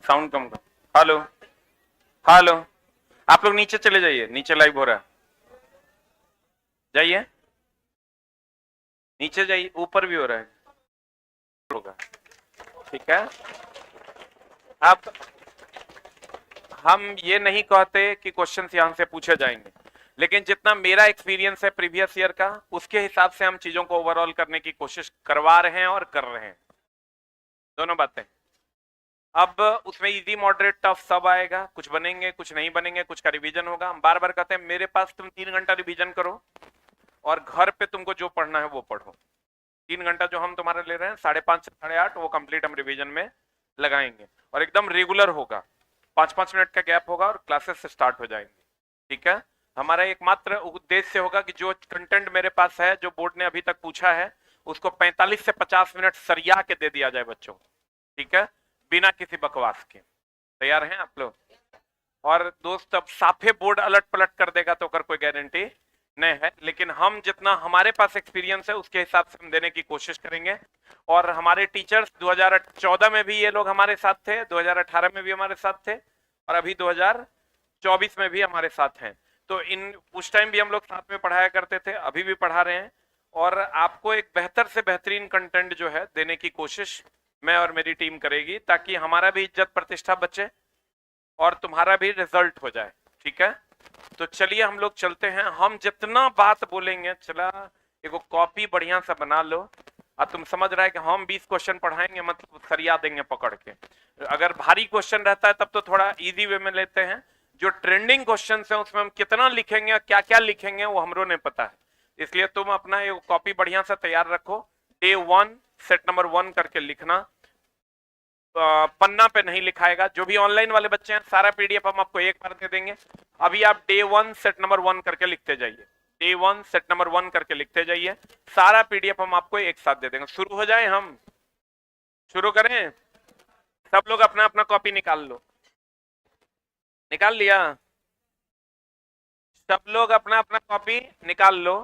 Sound कम कर। Hello hello, आप लोग नीचे चले जाइए, नीचे लाइव हो रहा है, जाइए नीचे जाइए, ऊपर भी हो रहा है होगा। ठीक है, अब हम ये नहीं कहते कि क्वेश्चंस यहां से पूछे जाएंगे, लेकिन जितना मेरा एक्सपीरियंस है प्रीवियस ईयर का, उसके हिसाब से हम चीजों को ओवरऑल करने की कोशिश करवा रहे हैं और कर रहे हैं, दोनों बातें। अब उसमें इजी मॉडरेट टफ सब आएगा, कुछ बनेंगे कुछ नहीं बनेंगे, कुछ का रिवीजन होगा। हम बार बार कहते हैं मेरे पास तुम 3 घंटा रिवीजन करो और घर पे तुमको जो पढ़ना है वो पढ़ो। 3 घंटा जो हम तुम्हारे ले रहे हैं, 5:30 से 8:30 वो कंप्लीट हम रिवीजन में लगाएंगे और एकदम रेगुलर होगा, 5-5 मिनट का गैप होगा और क्लासेस स्टार्ट हो जाएंगे। ठीक है, हमारा एकमात्र उद्देश्य होगा कि जो कंटेंट मेरे पास है, जो बोर्ड ने अभी तक पूछा है, उसको 45 से 50 मिनट सरिया के दे दिया जाए बच्चों को। ठीक है, बिना किसी बकवास के। तैयार हैं आप लोग? और दोस्त अब साफे बोर्ड अलट पलट कर देगा तो कर कोई गारंटी नहीं है, लेकिन हम जितना हमारे पास एक्सपीरियंस है उसके हिसाब से हम देने की कोशिश करेंगे। और हमारे टीचर्स 2014 में भी ये लोग हमारे साथ थे, 2018 में भी हमारे साथ थे और अभी 2024 में भी हमारे साथ हैं। तो इन उस टाइम भी हम लोग साथ में पढ़ाया करते थे, अभी भी पढ़ा रहे हैं और आपको एक बेहतर से बेहतरीन कंटेंट जो है देने की कोशिश मैं और मेरी टीम करेगी, ताकि हमारा भी इज्जत प्रतिष्ठा बचे और तुम्हारा भी रिजल्ट हो जाए। ठीक है, तो चलिए हम लोग चलते हैं। हम जितना बात बोलेंगे, चला एगो कॉपी बढ़िया सा बना लो और तुम समझ रहा है कि हम 20 क्वेश्चन पढ़ाएंगे मतलब सरिया देंगे पकड़ के। अगर भारी क्वेश्चन रहता है तब तो थोड़ा इजी वे में लेते हैं, जो ट्रेंडिंग क्वेश्चन है उसमें हम कितना लिखेंगे, क्या क्या लिखेंगे वो हमरो नहीं पता है, इसलिए तुम अपना एक कॉपी बढ़िया सा तैयार रखो। डे 1 सेट नंबर 1 करके लिखना, पन्ना पे नहीं लिखाएगा। जो भी ऑनलाइन वाले बच्चे हैं, सारा पीडीएफ हम आपको एक बार दे देंगे। अभी आप डे 1 सेट नंबर 1 करके लिखते जाइए, डे 1 सेट नंबर 1 करके लिखते जाइए, सारा पीडीएफ हम आपको एक साथ दे देंगे। शुरू हो जाए, हम शुरू करें? सब लोग अपना अपना कॉपी निकाल लो। निकाल लिया? सब लोग अपना अपना कॉपी निकाल लो,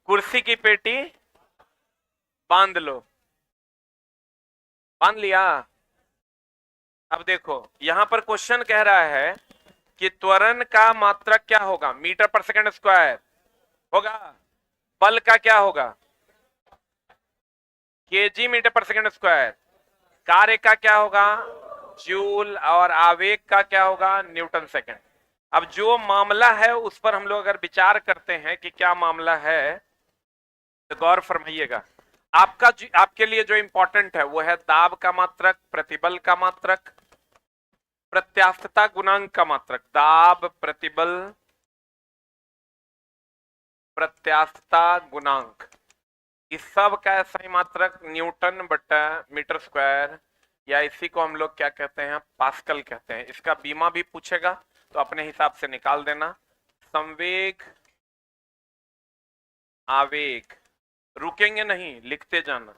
कुर्सी की पेटी बांध लो। बांध लिया? अब देखो यहां पर क्वेश्चन कह रहा है कि त्वरण का मात्रक क्या होगा, मीटर पर सेकंड स्क्वायर होगा। बल का क्या होगा, KG metre per second square. कार्य का क्या होगा, जूल। और आवेग का क्या होगा, न्यूटन सेकंड। अब जो मामला है उस पर हम लोग अगर विचार करते हैं कि क्या मामला है, तो गौर फरमाइएगा। आपके लिए जो इंपॉर्टेंट है वो है दाब का मात्रक, प्रतिबल का मात्रक, प्रत्यास्थता गुणांक का मात्रक। दाब, प्रतिबल, प्रत्यास्थता गुणांक, इस सब का ऐसा ही मात्रक न्यूटन बटा मीटर स्क्वायर, या इसी को हम लोग क्या कहते हैं, पास्कल कहते हैं। इसका बीमा भी पूछेगा तो अपने हिसाब से निकाल देना। संवेग, आवेग, रुकेंगे नहीं, लिखते जाना।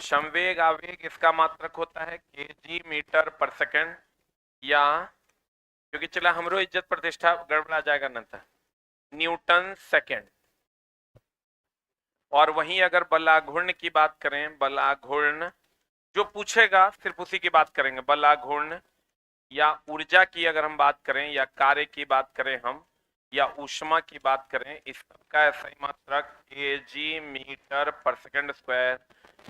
संवेग आवेग, इसका मात्रक होता है केजी मीटर पर सेकंड, या क्योंकि चला हमरो इज्जत प्रतिष्ठा गड़बड़ा जाएगा न था, न्यूटन सेकंड। और वहीं अगर बलाघूर्ण की बात करें, बलाघूर्ण जो पूछेगा सिर्फ उसी की बात करेंगे। बलाघूर्ण या ऊर्जा की अगर हम बात करें, या कार्य की बात करें हम, या ऊष्मा की बात करें, इस सबका सही मात्रक KG metre per second square,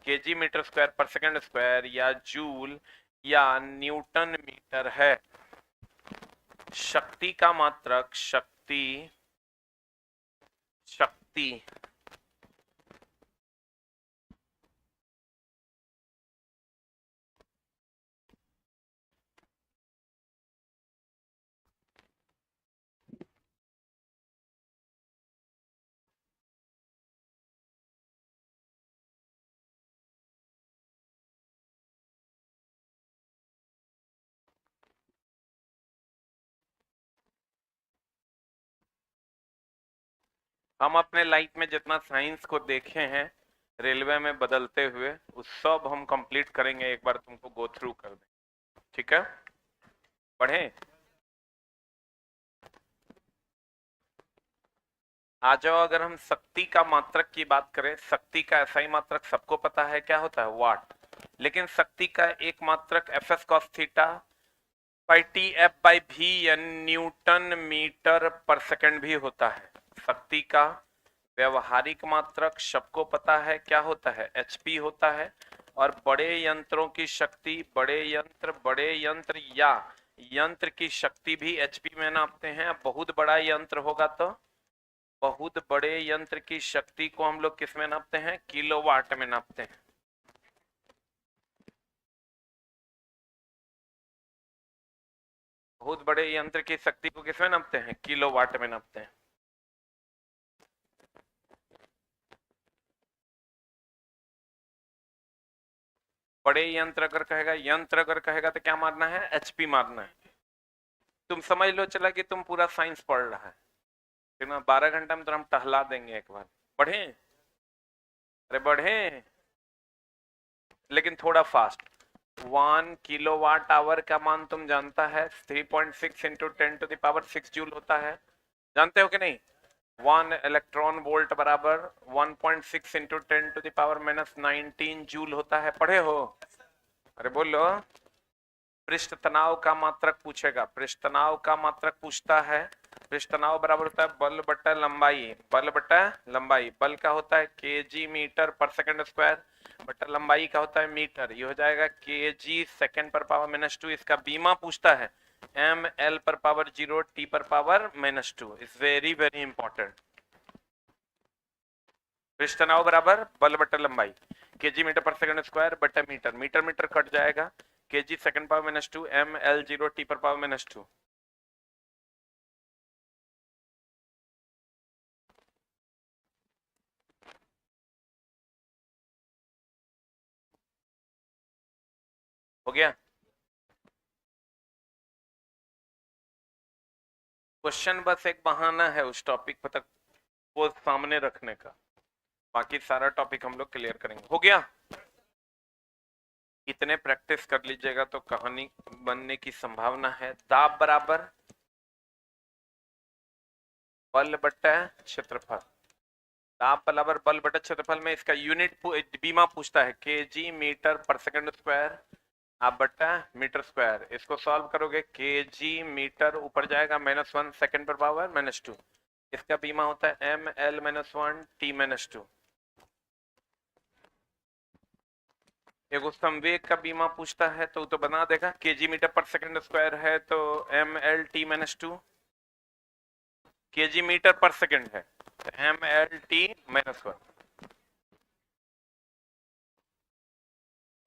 KG metre square per second square, या जूल या न्यूटन मीटर है। शक्ति का मात्रक, शक्ति, शक्ति हम अपने लाइफ में जितना साइंस को देखे हैं रेलवे में बदलते हुए, उस सब हम कंप्लीट करेंगे, एक बार तुमको गो थ्रू कर दें। ठीक है, पढ़ें? आ जाओ। अगर हम शक्ति का मात्रक की बात करें, शक्ति का ऐसा ही मात्रक सबको पता है क्या होता है, वाट। लेकिन शक्ति का एक मात्रक F S cos theta, by T F by भी यानी न्यूटन मीटर पर सेकंड भी होता है। शक्ति का व्यवहारिक मात्रक सबको पता है क्या होता है, एचपी होता है। और बड़े यंत्रों की शक्ति, बड़े यंत्र या यंत्र की शक्ति भी एचपी में नापते हैं। बहुत बड़ा यंत्र होगा तो बहुत बड़े यंत्र की शक्ति को हम लोग किस में नापते हैं, किलोवाट में नापते हैं। बहुत बड़े यंत्र की शक्ति को किस में नापते हैं, किलोवाट में नापते हैं। बड़े यंत्र अगर कहेगा तो क्या मारना है, एचपी मारना है। तुम समझ लो चला कि तुम पूरा साइंस पढ़ रहा है, फिर ना 12 घंटा में तो हम टहला देंगे एक बार। बढ़े, अरे बढ़े, लेकिन थोड़ा फास्ट। 1 किलोवाट आवर का मान तुम जानता है 3.6 इंटू 10⁻6 जूल होता है, जानते हो कि नहीं। 1 इलेक्ट्रॉन वोल्ट बराबर 1.6 इंटू 10⁻⁻19 जूल होता है, पढ़े हो। अरे बोलो। पृष्ठ तनाव का मात्रक पूछेगा, पृष्ठ तनाव का मात्रक पूछता है। पृष्ठ तनाव बराबर होता है बल बटा लंबाई, बल बटा लंबाई। बल का होता है KG metre per second square बटा लंबाई का होता है मीटर, ये हो जाएगा केजी सेकंड पर पावर -2। इसका बीमा पूछता है एम एल पर पावर 0 टी पर power -2। Is very very important. पृष्ठ तनाव बराबर बल बटा लंबाई, KG metre per second square बटा मीटर, मीटर मीटर कट जाएगा, KG second power -2 M L 0 T पर पावर -2। हो गया। क्वेश्चन बस एक बहाना है उस टॉपिक पर तक वो सामने रखने का, बाकी सारा टॉपिक हम लोग क्लियर करेंगे। हो गया। इतने प्रैक्टिस कर लीजिएगा तो कहानी बनने की संभावना है। दाब बराबर बल बटा क्षेत्रफल, दाब बराबर बल बटा क्षेत्रफल में इसका यूनिट बीमा पूछता है KG metre per second square आप बटा मीटर स्क्वायर। इसको सॉल्व करोगे केजी मीटर ऊपर जाएगा -1 सेकंड पर पावर -2, इसका बीमा होता है एम एल -1 टी -2। एक संवेग का बीमा पूछता है तो बना देगा, KG metre per second square है तो M L T -2, KG metre per second है तो एम एल टी -1।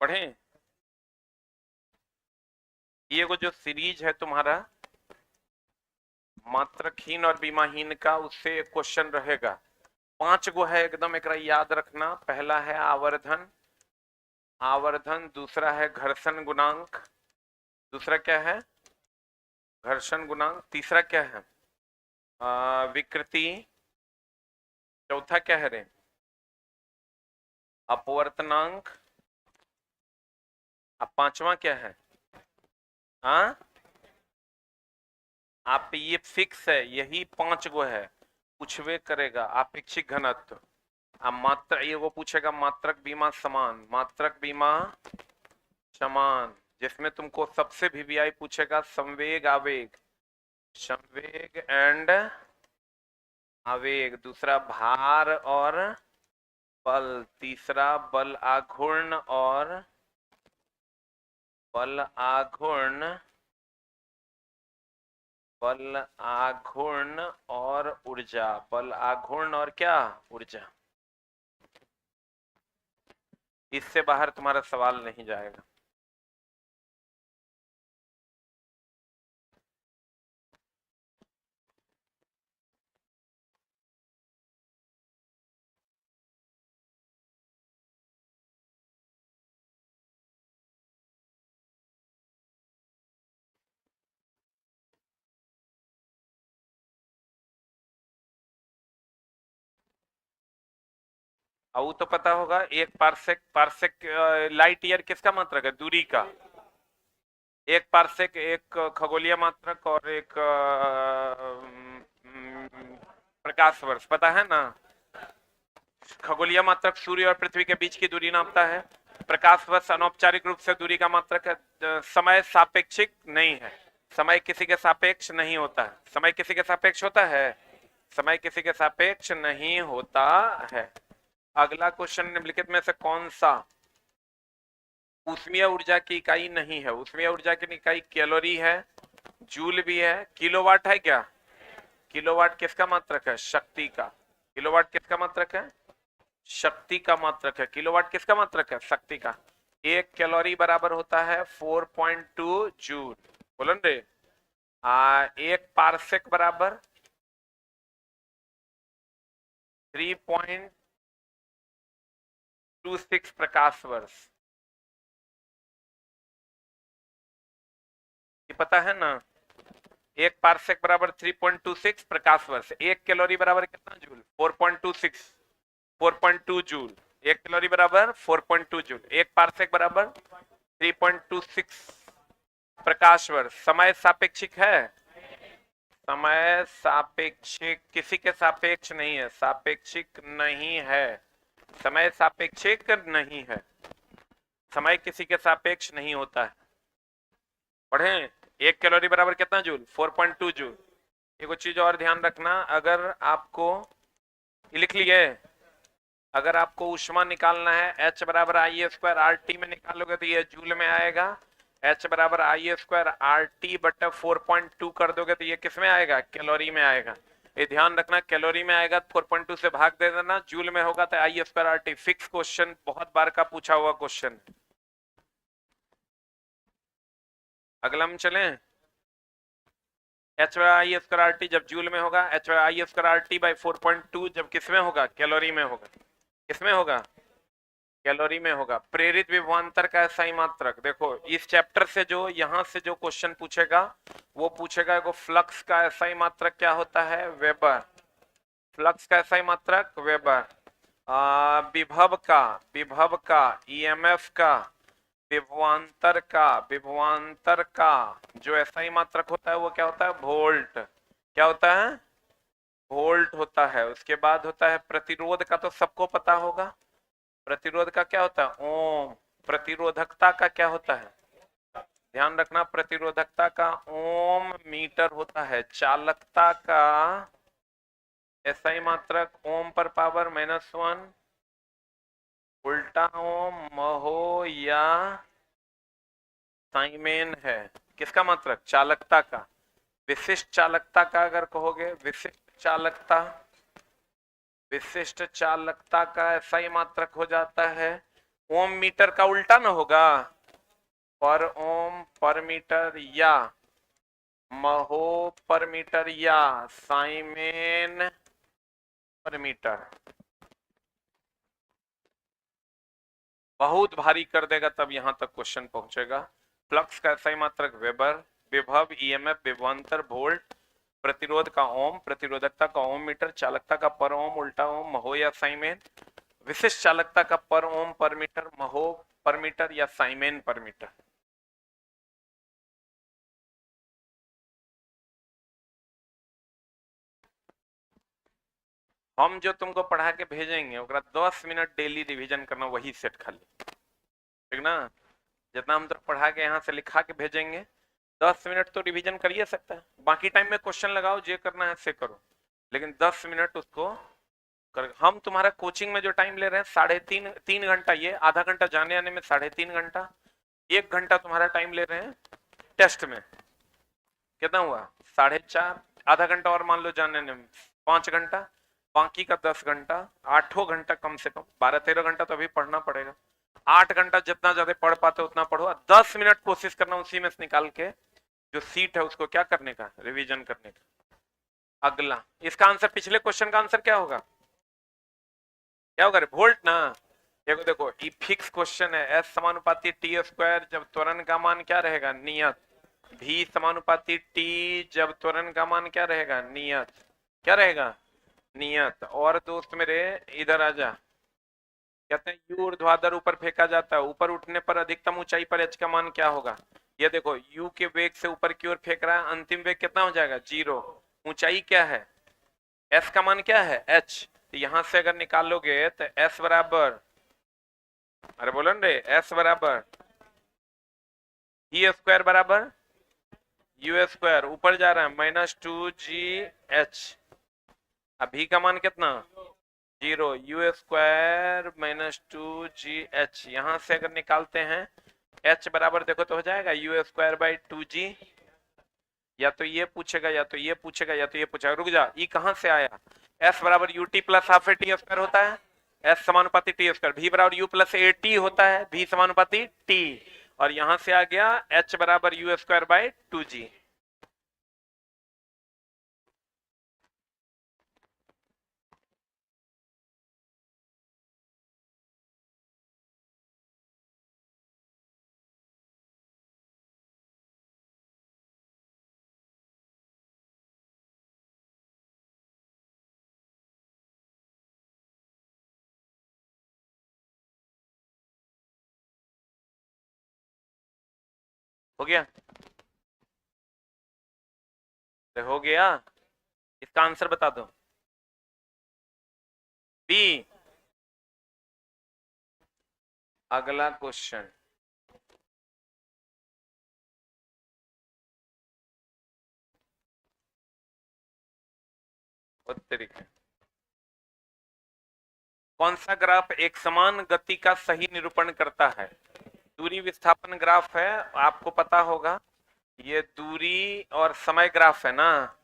पढ़े। ये वो जो सीरीज है तुम्हारा मात्रकहीन और बीमाहीन का, उससे एक क्वेश्चन रहेगा। 5 गो है एकदम, एक याद रखना। पहला है आवर्धन, आवर्धन। दूसरा है घर्षण गुणांक, दूसरा क्या है, घर्षण गुणांक। तीसरा क्या है, विकृति। चौथा क्या है रे, अपवर्तनांक। अब पांचवा क्या है, हाँ आप ये फिक्स है, यही 5 गो है, पूछवे करेगा। आपेक्षिक घनत्व, अब मात्र ये वो पूछेगा मात्रक बीमा समान, मात्रक बीमा समान, जिसमें तुमको सबसे वीवीआई पूछेगा संवेग आवेग, संवेग एंड आवेग। दूसरा भार और बल, तीसरा बल आघूर्ण और बल आघूर्ण, बल आघूर्ण और ऊर्जा, बल आघूर्ण और क्या, ऊर्जा। इससे बाहर तुम्हारा सवाल नहीं जाएगा। वो तो पता होगा, एक पारसेक, पारसेक लाइट ईयर किसका मात्रक है, दूरी का। एक पारसेक एक खगोलीय मात्रक और एक प्रकाश वर्ष, पता है ना। खगोलीय मात्रक सूर्य और पृथ्वी के बीच की दूरी नापता है, प्रकाश वर्ष अनौपचारिक रूप से दूरी का मात्रक है, समय सापेक्षिक नहीं है। समय किसी के सापेक्ष नहीं होता है। समय किसी के सापेक्ष होता है? समय किसी के सापेक्ष नहीं होता है। अगला क्वेश्चन निम्नलिखित में से कौन सा ऊष्मीय ऊर्जा की इकाई नहीं है? ऊष्मीय ऊर्जा की इकाई कैलोरी है, जूल भी है, किलोवाट है क्या? किलोवाट किसका मात्रक है? शक्ति का। किलोवाट किसका मात्रक है? शक्ति का मात्रक है। किलोवाट किसका मात्रक है? शक्ति का। एक कैलोरी बराबर होता है 4.2 जूल। बोलन रे। एक पारसेक बराबर 3.26 प्रकाश वर्ष। ये पता है ना? एक पारसेक बराबर 3.26 प्रकाश वर्ष। एक कैलोरी बराबर कितना जूल? 4.2 जूल। एक कैलोरी बराबर 4.2 जूल। एक पारसेक बराबर 3.26 प्रकाश वर्ष। समय सापेक्षिक है? समय सापेक्षिक किसी के सापेक्ष नहीं है, सापेक्षिक नहीं है। समय सापेक्षिक नहीं है, समय किसी के सापेक्ष नहीं होता है। पढ़ें। एक कैलोरी बराबर कितना जूल? 4.2 जूल। एक चीज और ध्यान रखना, अगर आपको लिख लिए, अगर आपको ऊष्मा निकालना है H बराबर आई स्क्वायर आर टी में निकालोगे तो ये जूल में आएगा। H बराबर आई स्क्वायर आर टी बटा 4.2 कर दोगे तो ये किस में आएगा? कैलोरी में आएगा। ये ध्यान रखना, कैलोरी में आएगा 4.2 से भाग दे देना, जूल में होगा तो I square R T. Fix question, बहुत बार का पूछा हुआ क्वेश्चन। अगला हम चलें। H I square R T जब जूल में होगा, H I square R T by 4.2 जब किस में होगा? कैलोरी में होगा। किसमें होगा? कैलोरी में होगा। प्रेरित विभवांतर का एसआई मात्रक। देखो इस चैप्टर से जो यहां से जो क्वेश्चन पूछेगा वो पूछेगा को फ्लक्स का एसआई मात्रक क्या होता है? वेबर। फ्लक्स का एसआई मात्रक वेबर। विभव का ईएमएफ का विभवांतर का जो एसआई मात्रक होता है वो क्या होता है? वोल्ट। क्या होता है? वोल्ट होता है। उसके बाद होता है प्रतिरोध का, तो सबको पता होगा। प्रतिरोध का क्या होता है? ओम। प्रतिरोधकता का क्या होता है? ध्यान रखना, प्रतिरोधकता का ओम मीटर होता है। चालकता का एसआई मात्रक ओम पर पावर -1, उल्टा ओम, महो या साइमेन है। किसका मात्रक? चालकता का। विशिष्ट चालकता का अगर कहोगे, विशिष्ट चालकता का एसआई मात्रक हो जाता है ओम मीटर का उल्टा ना होगा, पर ओम पर मीटर या महो पर मीटर या साइमेन पर मीटर। बहुत भारी कर देगा तब यहां तक क्वेश्चन पहुंचेगा। फ्लक्स का एसआई मात्रक वेबर, विभव ईएमएफ विभवांतर वोल्ट, प्रतिरोध का ओम, प्रतिरोधकता का ओम मीटर, चालकता का पर ओम, उल्टा ओम, महो या साइमेन, विशिष्ट चालकता का पर ओम पर मीटर, महो पर मीटर या साइमेन पर मीटर। हम जो तुमको पढ़ा के भेजेंगे 10 मिनट डेली रिवीजन करना, वही सेट खाली, ठीक ना? जितना हम तो पढ़ा के यहाँ से लिखा के भेजेंगे 10 मिनट तो रिवीजन करिए सकता है। बाकी टाइम में क्वेश्चन लगाओ, जे करना है से करो, लेकिन 10 मिनट उसको कर। हम तुम्हारा कोचिंग में जो टाइम ले रहे हैं 3.5 घंटा, ये आधा घंटा जाने आने में 3.5 घंटा, 1 घंटा तुम्हारा टाइम ले रहे हैं टेस्ट में। कितना हुआ? 4.5। आधा घंटा और मान लो जाने में 5 घंटा, बाकी का 10 घंटा, 8 घंटा कम से कम, 12-13 घंटा तो अभी पढ़ना पड़ेगा। 8 घंटा जितना ज्यादा पढ़ पाते उतना पढ़ो। 10 मिनट कोशिश करना उसी में से निकाल के जो सीट है उसको क्या करने का? रिवीजन करने का। अगला इसका आंसर, पिछले क्वेश्चन का आंसर क्या होगा? क्या होगा? वोल्ट ना। देखो देखो ये फिक्स क्वेश्चन है। एस समानुपाती टी स्क्वायर जब त्वरण का मान क्या रहेगा? नियत। भी समानुपाती टी जब त्वरण का मान क्या रहेगा? नियत। क्या रहेगा? नियत। और दोस्त मेरे इधर आ जा, कहते हैं यू ऊर्ध्वाधर ऊपर फेंका जाता है, ऊपर उठने पर अधिकतम ऊंचाई पर एच का मान क्या होगा? ये देखो यू के वेग से ऊपर की ओर फेंक रहा है, अंतिम वेग कितना हो जाएगा? 0। ऊंचाई क्या है? एस का मान क्या है? एच। तो यहां से अगर निकालोगे तो एस बराबर, अरे बोलो रे, एस बराबर ही स्क्वायर बराबर यू स्क्वायर ऊपर जा रहा है -2GH। अब भी का मान कितना 0, यू स्क्वायर -2GH। यहां से अगर निकालते हैं h बराबर देखो तो हो जाएगा यू स्क्वायर बाई 2G। या तो ये पूछेगा या तो ये पूछेगा या तो ये पूछेगा। रुक जा, ई कहां से आया? s बराबर U T plus half A T square होता है, s समानुपाती टी स्क्वायर। v बराबर यू प्लस ए टी होता है, v समानुपाती t। और यहां से आ गया h बराबर यू स्क्वायर बाई 2G। हो गया? तो हो गया, इसका आंसर बता दो। बी। अगला क्वेश्चन, तरीके कौन सा ग्राफ एक समान गति का सही निरूपण करता है? दूरी विस्थापन ग्राफ है, आपको पता होगा। ये दूरी और समय ग्राफ है ना।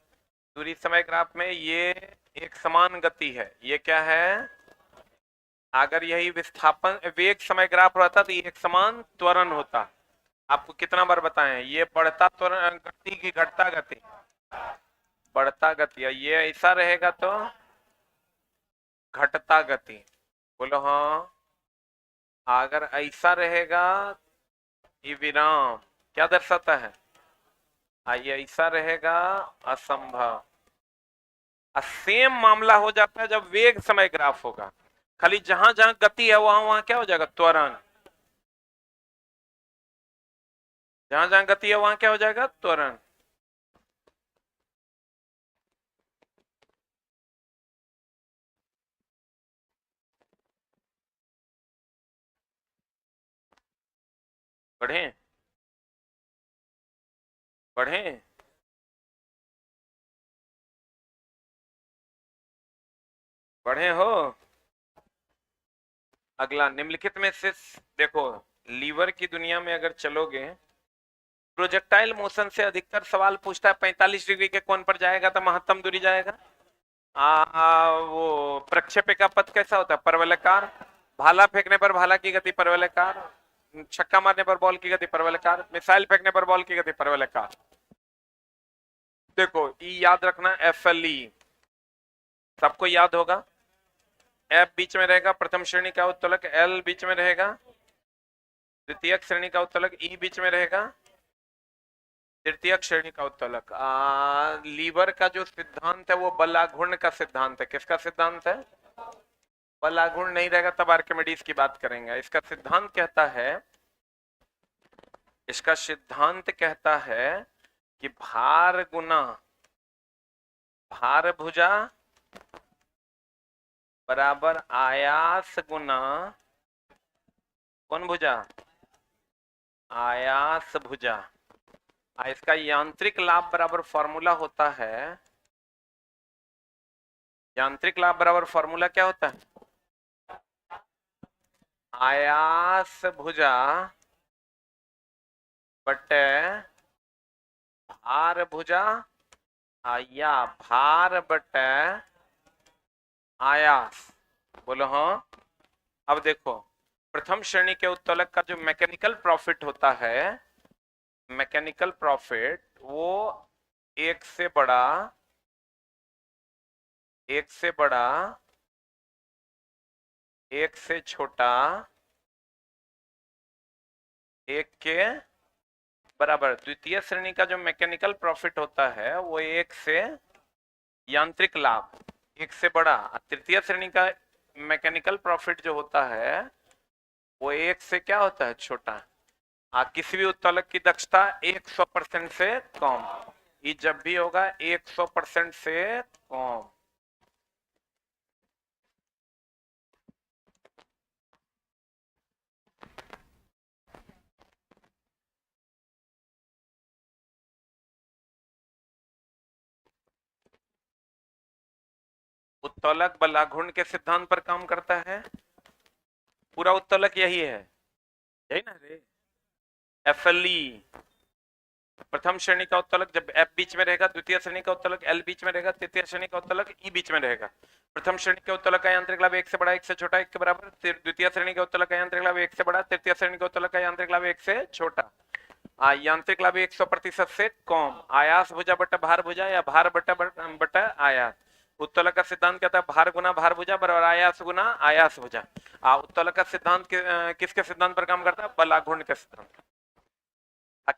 दूरी समय ग्राफ में ये एक समान गति है। ये क्या है? अगर यही विस्थापन वेग समय ग्राफ रहता तो ये एक समान त्वरण होता। आपको कितना बार बताएं, ये बढ़ता त्वरण गति की घटता गति? बढ़ता गति। ये ऐसा रहेगा तो घटता गति। बोलो हाँ। अगर ऐसा रहेगा, ये विराम क्या दर्शाता है? आइए, ऐसा रहेगा असंभव। सेम मामला हो जाता है जब वेग समय ग्राफ होगा। खाली जहां जहां गति है वहां वहां क्या हो जाएगा? त्वरण। जहां जहां गति है वहां क्या हो जाएगा? त्वरण। बढ़े बढ़े। बढ़े हो। अगला, निम्नलिखित में से देखो, लीवर की दुनिया में अगर चलोगे, प्रोजेक्टाइल मोशन से अधिकतर सवाल पूछता है 45 डिग्री के कोण पर जाएगा तो महत्तम दूरी जाएगा। वो प्रक्षेपी का पथ कैसा होता है? परवलयकार। भाला फेंकने पर भाला की गति परवलयकार। छक्का मारने पर बॉल की गति परवलयकार। मिसाइल फेंकने पर बॉल की गति परवलयकार। देखो, ई याद रखना, FLE सबको याद होगा। F बीच में रहेगा, प्रथम श्रेणी का उत्तोलक। L बीच में रहेगा, द्वितीय श्रेणी का उत्तोलक। E बीच में रहेगा, तृतीय श्रेणी का उत्तोलक। लीवर का जो सिद्धांत है वो बलाघूर्ण का सिद्धांत है। किसका सिद्धांत है? बलाघूर्ण नहीं रहेगा तब आर्किमिडीज की बात करेंगे। इसका सिद्धांत कहता है, इसका सिद्धांत कहता है कि भार गुना भार भुजा बराबर आयास गुना कौन भुजा? आयास भुजा। इसका यांत्रिक लाभ बराबर फॉर्मूला होता है, यांत्रिक लाभ बराबर फॉर्मूला क्या होता है? आयास भुजा बटे भार भुजा या भार बटे आयास। बोलो हाँ। अब देखो, प्रथम श्रेणी के उत्तोलक का जो मैकेनिकल प्रॉफिट होता है, मैकेनिकल प्रॉफिट वो एक से बड़ा, एक से बड़ा, एक से छोटा, एक के बराबर। द्वितीय श्रेणी का जो मैकेनिकल प्रॉफिट होता है वो एक से, यांत्रिक लाभ एक से बड़ा। तृतीय श्रेणी का मैकेनिकल प्रॉफिट जो होता है वो एक से क्या होता है? छोटा। किसी भी उत्तोलक की दक्षता 100% से कम। ये जब भी होगा 100% से कम। उत्तोलक बलाघूर्ण के सिद्धांत पर काम करता है। पूरा उत्तोलक यही है, यही ना रे। एफएलई प्रथम श्रेणी का उत्तोलक जब एफ बीच में रहेगा, द्वितीय श्रेणी का उत्तोलक एल बीच में रहेगा, तृतीय श्रेणी का उत्तोलक ई बीच में रहेगा। प्रथम श्रेणी के उत्तोलक का यांत्रिक लाभ 1 से बड़ा 1 से छोटा 1 के बराबर, द्वितीय श्रेणी के उत्तोलक का यांत्रिक लाभ 1 से बड़ा, तृतीय श्रेणी के उत्तोलक का यांत्रिक लाभ 1 से छोटा। यांत्रिक लाभ 100% से कम। आयास भुजा बटा भार भुजा या भार बटा आयास। उत्तोलक का सिद्धांत कहता है भार गुना भार भुजा बराबर आयास गुना आयास भुजा। उत्तोलक का सिद्धांत किसके सिद्धांत पर काम करता है? बलाघूर्ण के सिद्धांत।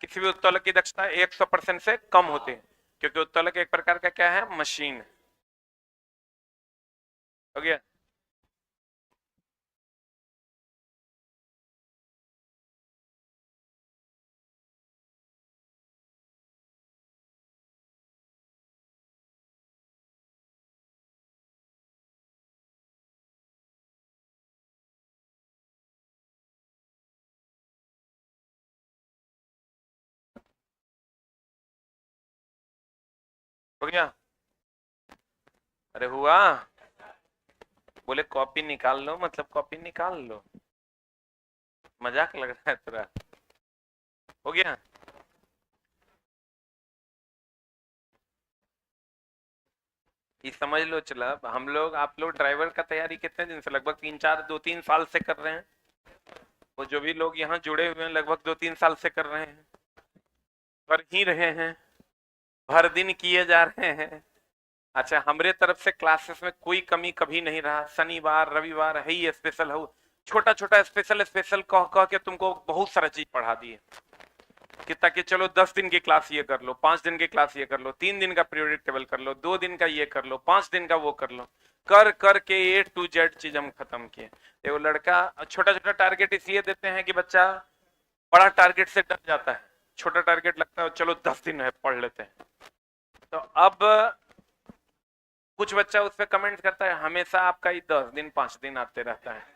किसी भी उत्तोलक की दक्षता 100% से कम होती है, क्योंकि उत्तोलक एक प्रकार का क्या है? मशीन। हो गया? हो गया? अरे हुआ? बोले कॉपी निकाल लो, मतलब कॉपी निकाल लो। मजाक लग रहा है तेरा? हो गया? ये समझ लो। चला हम लोग, आप लोग ड्राइवर का तैयारी कितने दिन से? लगभग 2-3 साल से कर रहे हैं। वो जो भी लोग यहाँ जुड़े हुए हैं लगभग 2-3 साल से कर रहे हैं, कर ही रहे हैं, भर दिन किए जा रहे हैं। अच्छा, हमारे तरफ से क्लासेस में कोई कमी कभी नहीं रहा। शनिवार रविवार है ही स्पेशल हो, छोटा छोटा स्पेशल स्पेशल कह कह के तुमको बहुत सारा चीज पढ़ा दिए कि ताकि चलो 10 दिन की क्लास ये कर लो, 5 दिन की क्लास ये कर लो, 3 दिन का पीरियडिक टेबल कर लो, 2 दिन का ये कर लो, 5 दिन का वो कर लो, कर कर के A to Z चीज हम खत्म किए। देखो लड़का छोटा छोटा टारगेट इसलिए देते हैं कि बच्चा बड़ा टारगेट से डर जाता है, छोटा टारगेट लगता है चलो 10 दिन है पढ़ लेते हैं। तो अब कुछ बच्चा उस पर कमेंट करता है हमेशा आपका ही 10 दिन 5 दिन आते रहता है।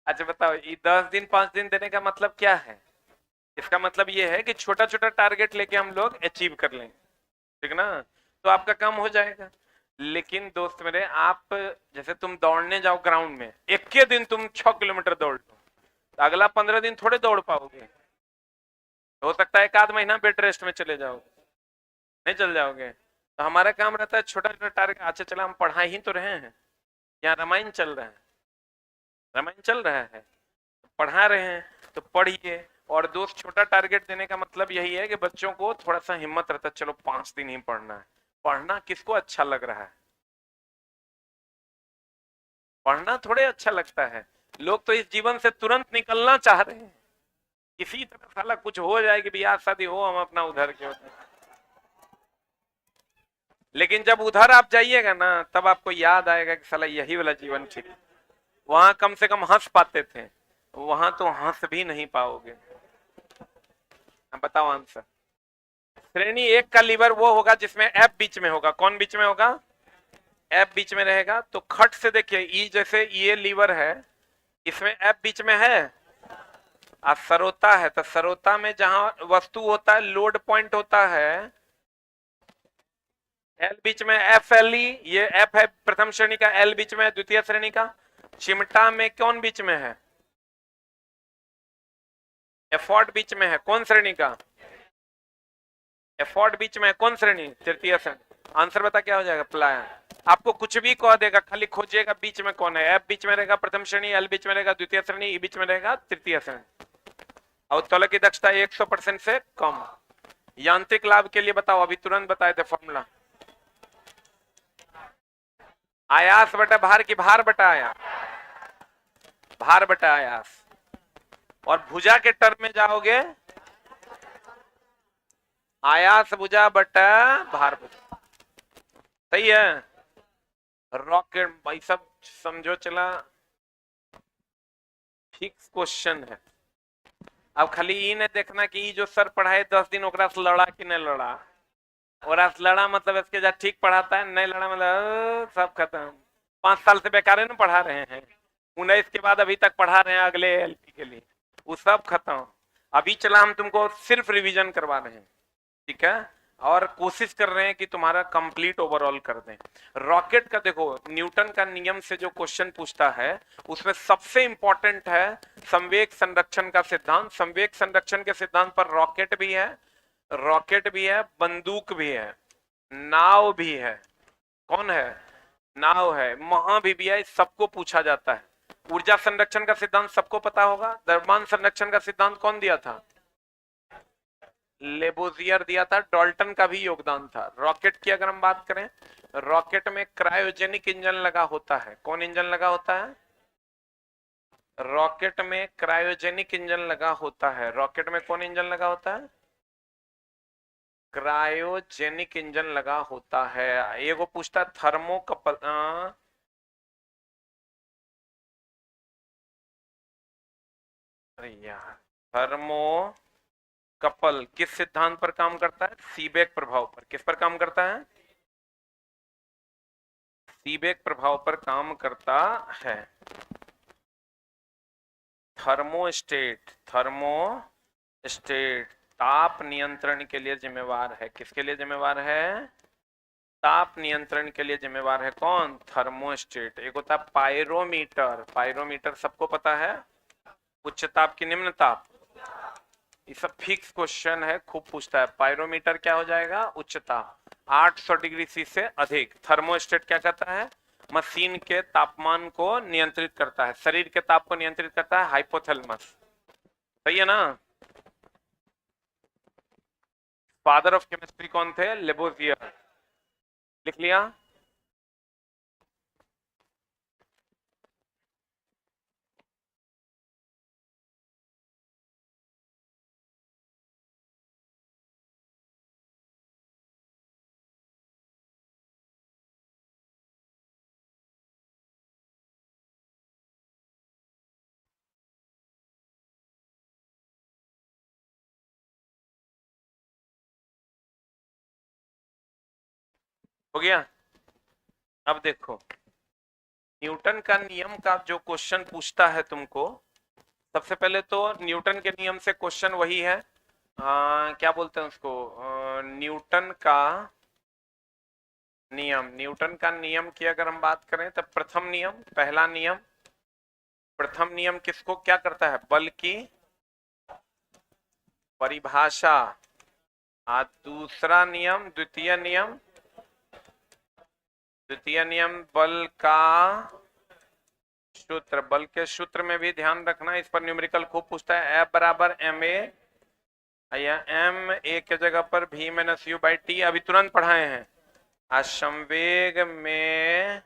अच्छा बताओ, ये 10 दिन 5 दिन देने का मतलब क्या है? इसका मतलब ये है कि छोटा छोटा टारगेट लेके हम लोग अचीव कर लेंगे, ठीक ना? तो आपका काम हो जाएगा। लेकिन दोस्त मेरे, आप जैसे तुम दौड़ने जाओ ग्राउंड में, एक के दिन तुम 6 किलोमीटर दौड़ लो, तो अगला 15 दिन थोड़े दौड़ पाओगे। हो सकता है 1 आध महीना बेड रेस्ट में चले जाओ, नहीं चल जाओगे। तो हमारा काम रहता है छोटा छोटा टारगेट। अच्छा चला, हम पढ़ा ही तो रहे हैं, यहाँ रामायण चल रहा है, रामायण चल रहा है, पढ़ा रहे हैं तो पढ़िए। और दोस्त, छोटा टारगेट देने का मतलब यही है कि बच्चों को थोड़ा सा हिम्मत रहता है, चलो 5 दिन ही पढ़ना है। पढ़ना किसको अच्छा लग रहा है? पढ़ना थोड़े अच्छा लगता है। लोग तो इस जीवन से तुरंत निकलना चाह रहे हैं, किसी तरह साला कुछ हो जाए कि ब्याह शादी हो, हम अपना उधर के होते। लेकिन जब उधर आप जाइएगा ना, तब आपको याद आएगा कि साला यही वाला जीवन ठीक। वहां कम से कम हंस पाते थे, वहां तो हंस भी नहीं पाओगे। बताओ आंसर। श्रेणी 1 का लीवर वो होगा जिसमें एफ बीच में होगा। कौन बीच में होगा? एफ बीच में रहेगा। तो खट से देखिए, ई जैसे ये लीवर है, इसमें एफ बीच में है, सरोता है। तो सरोता में जहां वस्तु होता है, लोड पॉइंट होता है, एल बीच में एफ एल ई, ये एफ है प्रथम श्रेणी का, एल बीच में है द्वितीय श्रेणी का। चिमटा में कौन बीच में है? एफॉर्ड बीच में है। कौन श्रेणी का? एफॉर्ड बीच में है। कौन श्रेणी? तृतीय श्रेणी। आंसर बता क्या हो जाएगा? प्लायन। आपको कुछ भी कह देगा, खाली खोजिएगा बीच में कौन है। एफ बीच में रहेगा प्रथम श्रेणी, एल बीच में रहेगा द्वितीय श्रेणी, ई बीच में रहेगा तृतीय श्रेणी। और उत्तोलक की दक्षता 100% से कम। यांत्रिक लाभ के लिए बताओ, अभी तुरंत बताए थे फॉर्मूला। आयास बटा भार की भार बटा आयास, भार बटा आयास। और भुजा के टर्म में जाओगे, आयास भुजा बटा भार भुजा। सही है? रॉकेट भाई सब समझो चला, फिक्स क्वेश्चन है। अब खाली ये नहीं देखना कि ये जो सर पढ़ाए 10 दिन ओकरा से लड़ा कि नहीं लड़ा। और लड़ा मतलब इसके जा ठीक पढ़ाता है, नहीं लड़ा मतलब सब खत्म। 5 साल से बेकार ना पढ़ा रहे हैं, 19 के बाद अभी तक पढ़ा रहे हैं अगले एलपी के लिए, वो सब खत्म। अभी चला हम तुमको सिर्फ रिवीजन करवा रहे हैं, ठीक है? और कोशिश कर रहे हैं कि तुम्हारा कंप्लीट ओवरऑल कर दें। रॉकेट का देखो, न्यूटन का नियम से जो क्वेश्चन पूछता है उसमें सबसे इंपॉर्टेंट है संवेग संरक्षण का सिद्धांत। संवेग संरक्षण के सिद्धांत पर रॉकेट भी है, बंदूक भी है, नाव भी है। कौन है? नाव है, महाभिभी है, सबको पूछा जाता है। ऊर्जा संरक्षण का सिद्धांत सबको पता होगा। द्रव्यमान संरक्षण का सिद्धांत कौन दिया था? लेबोजियर दिया था। डाल्टन का भी योगदान था। रॉकेट की अगर हम बात करें, रॉकेट में क्रायोजेनिक इंजन लगा होता है। कौन इंजन लगा होता है? रॉकेट में क्रायोजेनिक इंजन लगा होता है। रॉकेट में कौन इंजन लगा होता है? क्रायोजेनिक इंजन लगा होता है। ये वो पूछता है थर्मोकपल, अरे यार, थर्मो कपल किस सिद्धांत पर काम करता है? सीबेक प्रभाव पर। किस पर काम करता है? सीबेक प्रभाव पर काम करता है। थर्मोस्टेट ताप नियंत्रण के लिए जिम्मेवार है। किसके लिए जिम्मेवार है? ताप नियंत्रण के लिए जिम्मेवार है। कौन? थर्मोस्टेट। एक होता है पायरोमीटर। पायरोमीटर सबको पता है, उच्च ताप की निम्न ताप। ये सब फिक्स क्वेश्चन है, खूब पूछता है। पायरोमीटर क्या हो जाएगा? उच्च ताप, 800 डिग्री सी से अधिक। थर्मोस्टेट क्या करता है? मशीन के तापमान को नियंत्रित करता है, शरीर के ताप को नियंत्रित करता है, हाइपोथैलेमस। सही है ना? फादर ऑफ केमिस्ट्री कौन थे? लेबोजियर। लिख लिया? हो गया? अब देखो, न्यूटन का नियम का जो क्वेश्चन पूछता है तुमको, सबसे पहले तो न्यूटन के नियम से क्वेश्चन वही है, क्या बोलते हैं उसको, न्यूटन का नियम। न्यूटन का नियम की अगर हम बात करें तो प्रथम नियम, पहला नियम, प्रथम नियम किसको क्या करता है? बल की परिभाषा। दूसरा नियम, द्वितीय नियम बल का सूत्र। बल के सूत्र में भी ध्यान रखना, इस पर न्यूमेरिकल खूब पूछता है। F बराबर एम ए के जगह पर v minus you by T, अभी तुरंत पढ़ाए हैं। संवेग में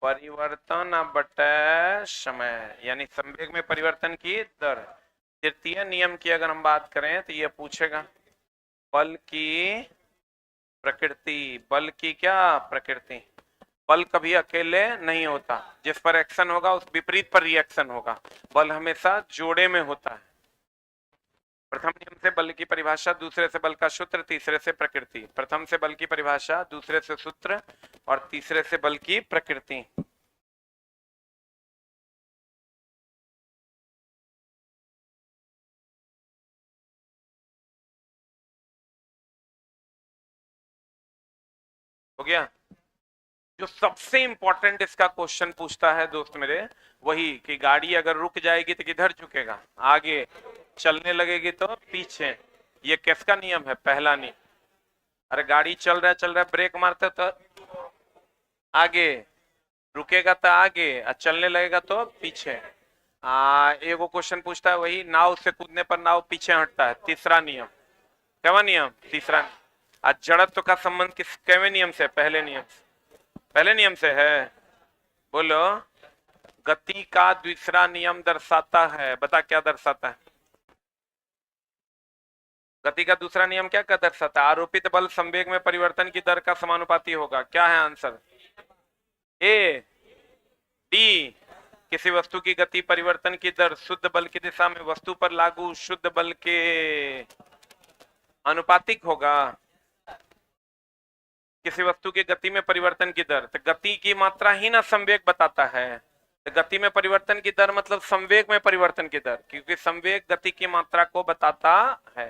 परिवर्तन बटे समय, यानी संवेग में परिवर्तन की दर। तृतीय नियम की अगर हम बात करें तो ये पूछेगा बल की प्रकृति। बल की क्या प्रकृति? बल कभी अकेले नहीं होता, जिस पर एक्शन होगा उस विपरीत पर रिएक्शन होगा। बल हमेशा जोड़े में होता है। प्रथम नियम से बल की परिभाषा, दूसरे से बल का सूत्र, तीसरे से प्रकृति। प्रथम से बल की परिभाषा, दूसरे से सूत्र और तीसरे से बल की प्रकृति। हो गया? जो सबसे इंपॉर्टेंट इसका क्वेश्चन पूछता है दोस्त मेरे, वही कि गाड़ी अगर रुक जाएगी तो किधर झुकेगा? आगे। चलने लगेगी तो पीछे। ये किसका नियम है? पहला नियम। अरे गाड़ी चल रहा है, ब्रेक मारते तो आगे, रुकेगा तो आगे, और चलने लगेगा तो पीछे। एगो क्वेश्चन पूछता है वही, नाव से कूदने पर नाव पीछे हटता है। तीसरा नियम। क्या नियम? तीसरा। आज जड़त्व का संबंध किस केवे नियम से? पहले नियम से। पहले नियम से है। बोलो। गति का दूसरा नियम दर्शाता है, बता क्या दर्शाता है? गति का दूसरा नियम क्या क्या दर्शाता है? आरोपित बल संवेग में परिवर्तन की दर का समानुपाती होगा। क्या है आंसर? A D. किसी वस्तु की गति परिवर्तन की दर शुद्ध बल की दिशा में वस्तु पर लागू शुद्ध बल के अनुपातिक होगा। किसी वस्तु की गति में परिवर्तन की दर, तो गति की मात्रा ही ना संवेग बताता है। तो गति में परिवर्तन की दर मतलब संवेग में परिवर्तन की दर, क्योंकि संवेग गति की मात्रा को बताता है।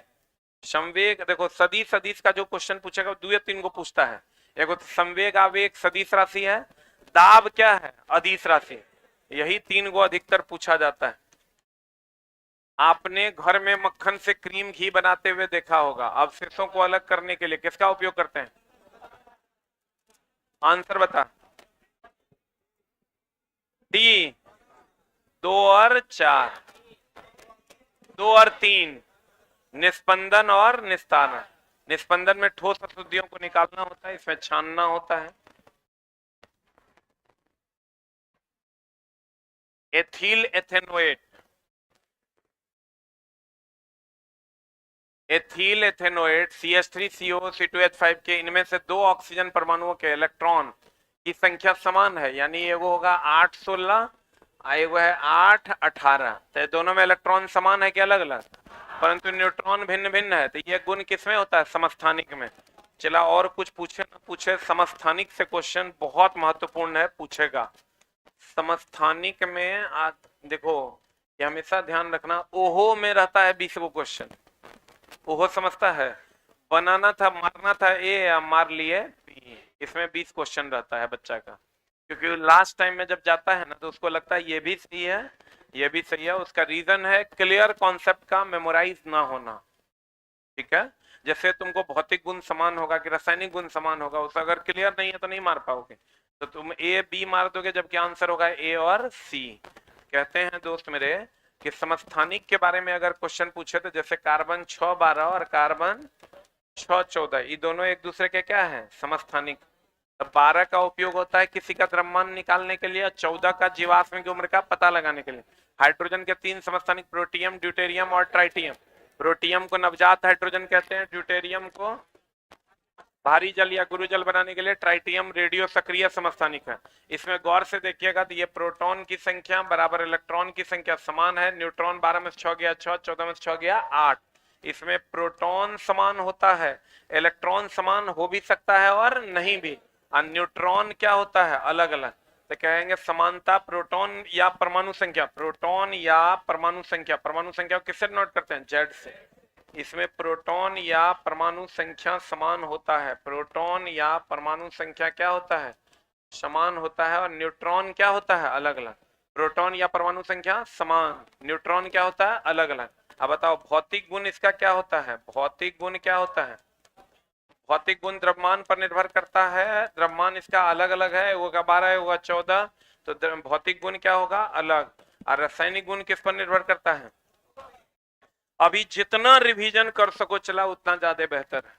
संवेग देखो, सदिश सदिश का जो क्वेश्चन पूछेगा वो 2 या 3 को पूछता है। एक तो संवेग आवेग सदिश राशि है, दाब क्या है, अदिश राशि। यही 3 को अधिकतर पूछा जाता है। आपने घर में मक्खन से क्रीम घी बनाते हुए देखा होगा, अवशेषों को अलग करने के लिए किसका उपयोग करते हैं? आंसर बता। डी 2 और 4, 2 और 3, निस्पंदन और निस्तारण। निस्पंदन में ठोस अशुद्धियों को निकालना होता है, इसमें छानना होता है। Ethyl ethanoate, ethyl ethanoate CH3CO, C2H5 के इनमें से 2 ऑक्सीजन परमाणुओं के इलेक्ट्रॉन की संख्या समान है, यानी ये वो होगा 8-16, वो है 8-18। तो दोनों में इलेक्ट्रॉन समान है कि अलग अलग? परंतु न्यूट्रॉन भिन्न भिन्न है। तो ये गुण किसमें होता है? समस्थानिक में। चला और कुछ पूछे ना पूछे, समस्थानिक से क्वेश्चन बहुत महत्वपूर्ण है, पूछेगा। समस्थानिक में देखो, ये हमेशा ध्यान रखना, ओहो में रहता है 20 क्वेश्चन। ओहो समझता है, बनाना था मारना था ए या मार लिए बी। इसमें 20 क्वेश्चन रहता है बच्चा का, क्योंकि लास्ट टाइम में जब जाता है ना तो उसको लगता है ये भी सही है, ये भी सही है। उसका रीजन है क्लियर कॉन्सेप्ट का मेमोराइज ना होना। ठीक है, जैसे तुमको भौतिक गुण समान होगा कि रासायनिक गुण समान होगा, उसे अगर क्लियर नहीं है तो नहीं मार पाओगे, तो तुम ए बी मार दोगे, जबकि आंसर होगा ए और सी। कहते हैं दोस्त मेरे कि समस्थानिक के बारे में अगर क्वेश्चन पूछे तो जैसे कार्बन 6-12 और कार्बन 6-14, ये दोनों एक दूसरे के क्या है? समस्थानिक। 12 का उपयोग होता है किसी का द्रव्यमान निकालने के लिए, 14 का जीवाश्म की उम्र का पता लगाने के लिए। हाइड्रोजन के 3 समस्थानिक, प्रोटियम, ड्यूटेरियम और ट्राइटियम। प्रोटियम को नवजात हाइड्रोजन कहते हैं, ड्यूटेरियम को भारी जल या गुरु जल बनाने के लिए, ट्राइटियम रेडियो सक्रिय समस्थानिक है। इसमें गौर से देखिएगा तो ये प्रोटॉन की संख्या बराबर इलेक्ट्रॉन की संख्या समान है। न्यूट्रॉन 12 में से 6 गया 6, 14 में से 6 गया 8। इसमें प्रोटॉन समान होता है, इलेक्ट्रॉन समान हो भी सकता है और नहीं भी, और न्यूट्रॉन क्या होता है? अलग अलग। तो कहेंगे समानता प्रोटॉन या परमाणु संख्या, प्रोटॉन या परमाणु संख्या। परमाणु संख्या को किससे नोट करते हैं? जेड से। इसमें प्रोटॉन या परमाणु संख्या समान होता है, प्रोटॉन या परमाणु संख्या क्या होता है? समान होता है। और न्यूट्रॉन क्या होता है? अलग अलग। प्रोटॉन या परमाणु संख्या समान, न्यूट्रॉन क्या होता है? अलग अलग। अब बताओ भौतिक गुण इसका क्या होता है? भौतिक गुण क्या होता है? भौतिक गुण द्रव्यमान पर निर्भर करता है, द्रव्यमान इसका अलग अलग है, वो 12 है, वो 14, तो भौतिक गुण क्या होगा? अलग। और रासायनिक गुण किस पर निर्भर करता है? अभी जितना रिवीजन कर सको चला उतना ज्यादा बेहतर है,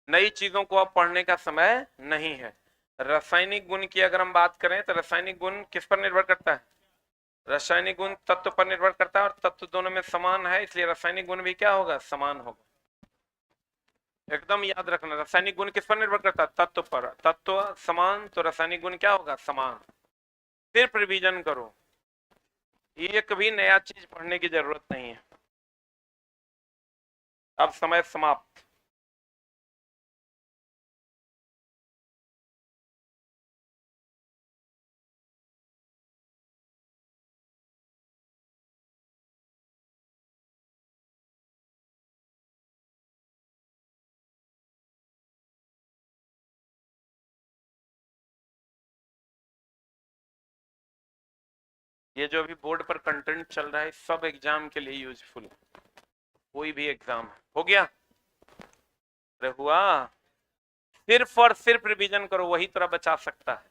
नई चीजों को अब पढ़ने का समय नहीं है। रासायनिक गुण की अगर हम बात करें तो रासायनिक गुण किस पर निर्भर करता है? रासायनिक गुण तत्व पर निर्भर करता है, और तत्व दोनों में समान है, इसलिए रासायनिक गुण भी क्या होगा? समान होगा। एकदम याद रखना, रासायनिक गुण किस पर निर्भर करता है? तत्व पर। तत्व समान तो रासायनिक गुण क्या होगा? समान। सिर्फ रिवीजन करो, एक भी नया चीज पढ़ने की जरूरत नहीं है। अब समय समाप्त। ये जो अभी बोर्ड पर कंटेंट चल रहा है सब एग्जाम के लिए यूजफुल है, कोई भी एग्जाम हो गया। अरे हुआ, सिर्फ और सिर्फ रिवीजन करो, वही तोरा बचा सकता है।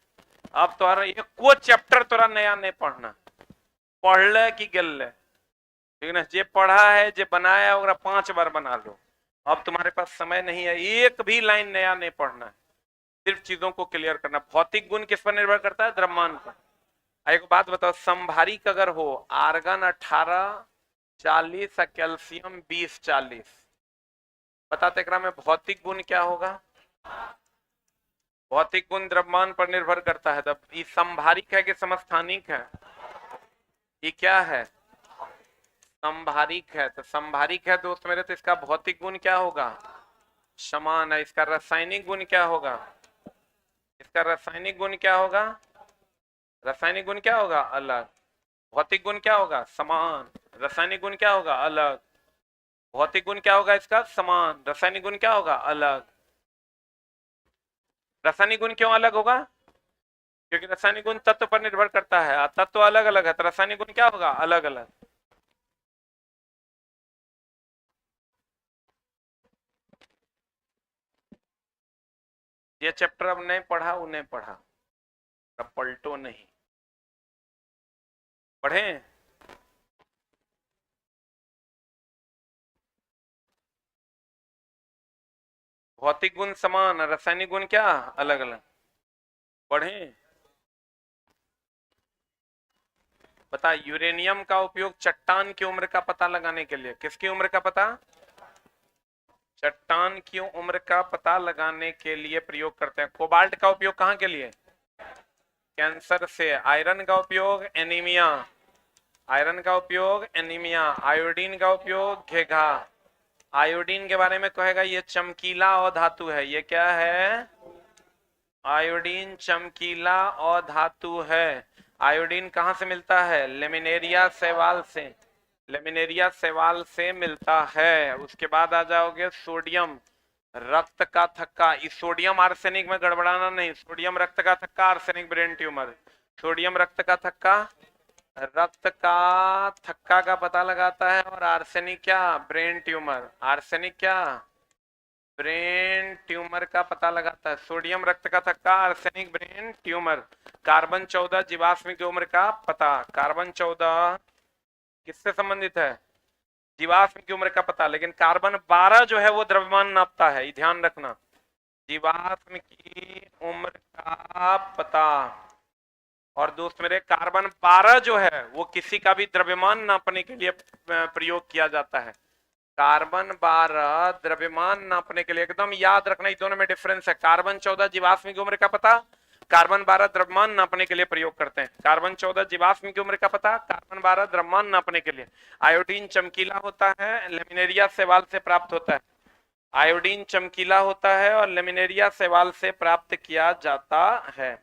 अब तुम्हारा एक को चैप्टर तोरा नया नहीं पढ़ना, पढ़ ले कि गल ले, ठीक ना? जे पढ़ा है जे बनाया है 5 बार बना लो। अब तुम्हारे पास समय नहीं है, एक भी लाइन नया नहीं पढ़ना है, सिर्फ चीजों को क्लियर करना। भौतिक गुण किस पर निर्भर करता है? द्रव्यमान पर। एक बात बताओ, संभारिक अगर हो, आर्गन 18-40 और कैल्शियम 20-40, बताते में भौतिक गुण क्या होगा? भौतिक गुण द्रव्यमान पर निर्भर करता है। तब ये संभारिक है कि समस्थानिक है? ये क्या है? संभारिक है। तो संभारिक है दोस्त मेरे, तो इसका भौतिक गुण क्या होगा? समान है। इसका रासायनिक गुण क्या होगा? इसका रासायनिक गुण क्या होगा? रासायनिक गुण क्या होगा? अलग। भौतिक गुण क्या होगा? समान। रासायनिक गुण क्या होगा? अलग। भौतिक गुण क्या होगा इसका? समान। रासायनिक गुण क्या होगा? अलग। रासायनिक गुण क्यों अलग होगा? क्योंकि रासायनिक गुण तत्व पर निर्भर करता है, तत्व अलग अलग है तो रासायनिक गुण क्या होगा? अलग अलग। ये चैप्टर अब नहीं पढ़ा, उन्हें पढ़ा, अब पलटो नहीं, पढ़े। भौतिक गुण समान, रासायनिक गुण क्या? अलग अलग। पढ़े। बता, यूरेनियम का उपयोग चट्टान की उम्र का पता लगाने के लिए, किसकी उम्र का पता? चट्टान की उम्र का पता लगाने के लिए प्रयोग करते हैं। कोबाल्ट का उपयोग कहां के लिए? कैंसर से। आयरन का उपयोग एनीमिया, आयरन का उपयोग एनीमिया। आयोडीन का उपयोग घेघा। आयोडीन के बारे में कहेगा ये चमकीला अधातु है। ये क्या है? आयोडीन चमकीला अधातु है। आयोडीन कहां से मिलता है? लेमिनेरिया शैवाल से, लेमिनेरिया शैवाल से मिलता है। उसके बाद आ जाओगे सोडियम, रक्त का थक्का। इस सोडियम आर्सेनिक में गड़बड़ाना नहीं, सोडियम रक्त का थक्का, आर्सेनिक ब्रेन ट्यूमर। सोडियम रक्त का थक्का, रक्त का थक्का का पता लगाता है, और आर्सेनिक क्या? Brain tumour. आर्सेनिक क्या? ब्रेन ट्यूमर का पता लगाता है। सोडियम रक्त का थक्का, आर्सेनिक ब्रेन ट्यूमर। कार्बन 14 जीवाश्म की उम्र का पता। कार्बन 14 किससे संबंधित है? जीवाश्म की उम्र का पता। लेकिन कार्बन 12 जो है वो द्रव्यमान नापता है, ध्यान रखना। जीवाश्म की उम्र का पता। और दोस्त मेरे, कार्बन 12 जो है वो किसी का भी द्रव्यमान नापने के लिए प्रयोग किया जाता है। कार्बन 12 द्रव्यमान नापने के लिए, एकदम याद रखना, इन दोनों में डिफरेंस है। कार्बन 14 जीवाश्म की उम्र का पता, कार्बन 12 द्रव्यमान नापने के लिए प्रयोग करते हैं। कार्बन 14 जीवाश्म की उम्र का पता, कार्बन 12 द्रव्यमान नापने के लिए। आयोडीन चमकीला होता है, लेमिनेरिया शैवाल से प्राप्त होता है। आयोडीन चमकीला होता है और लेमिनेरिया शैवाल से प्राप्त किया जाता है।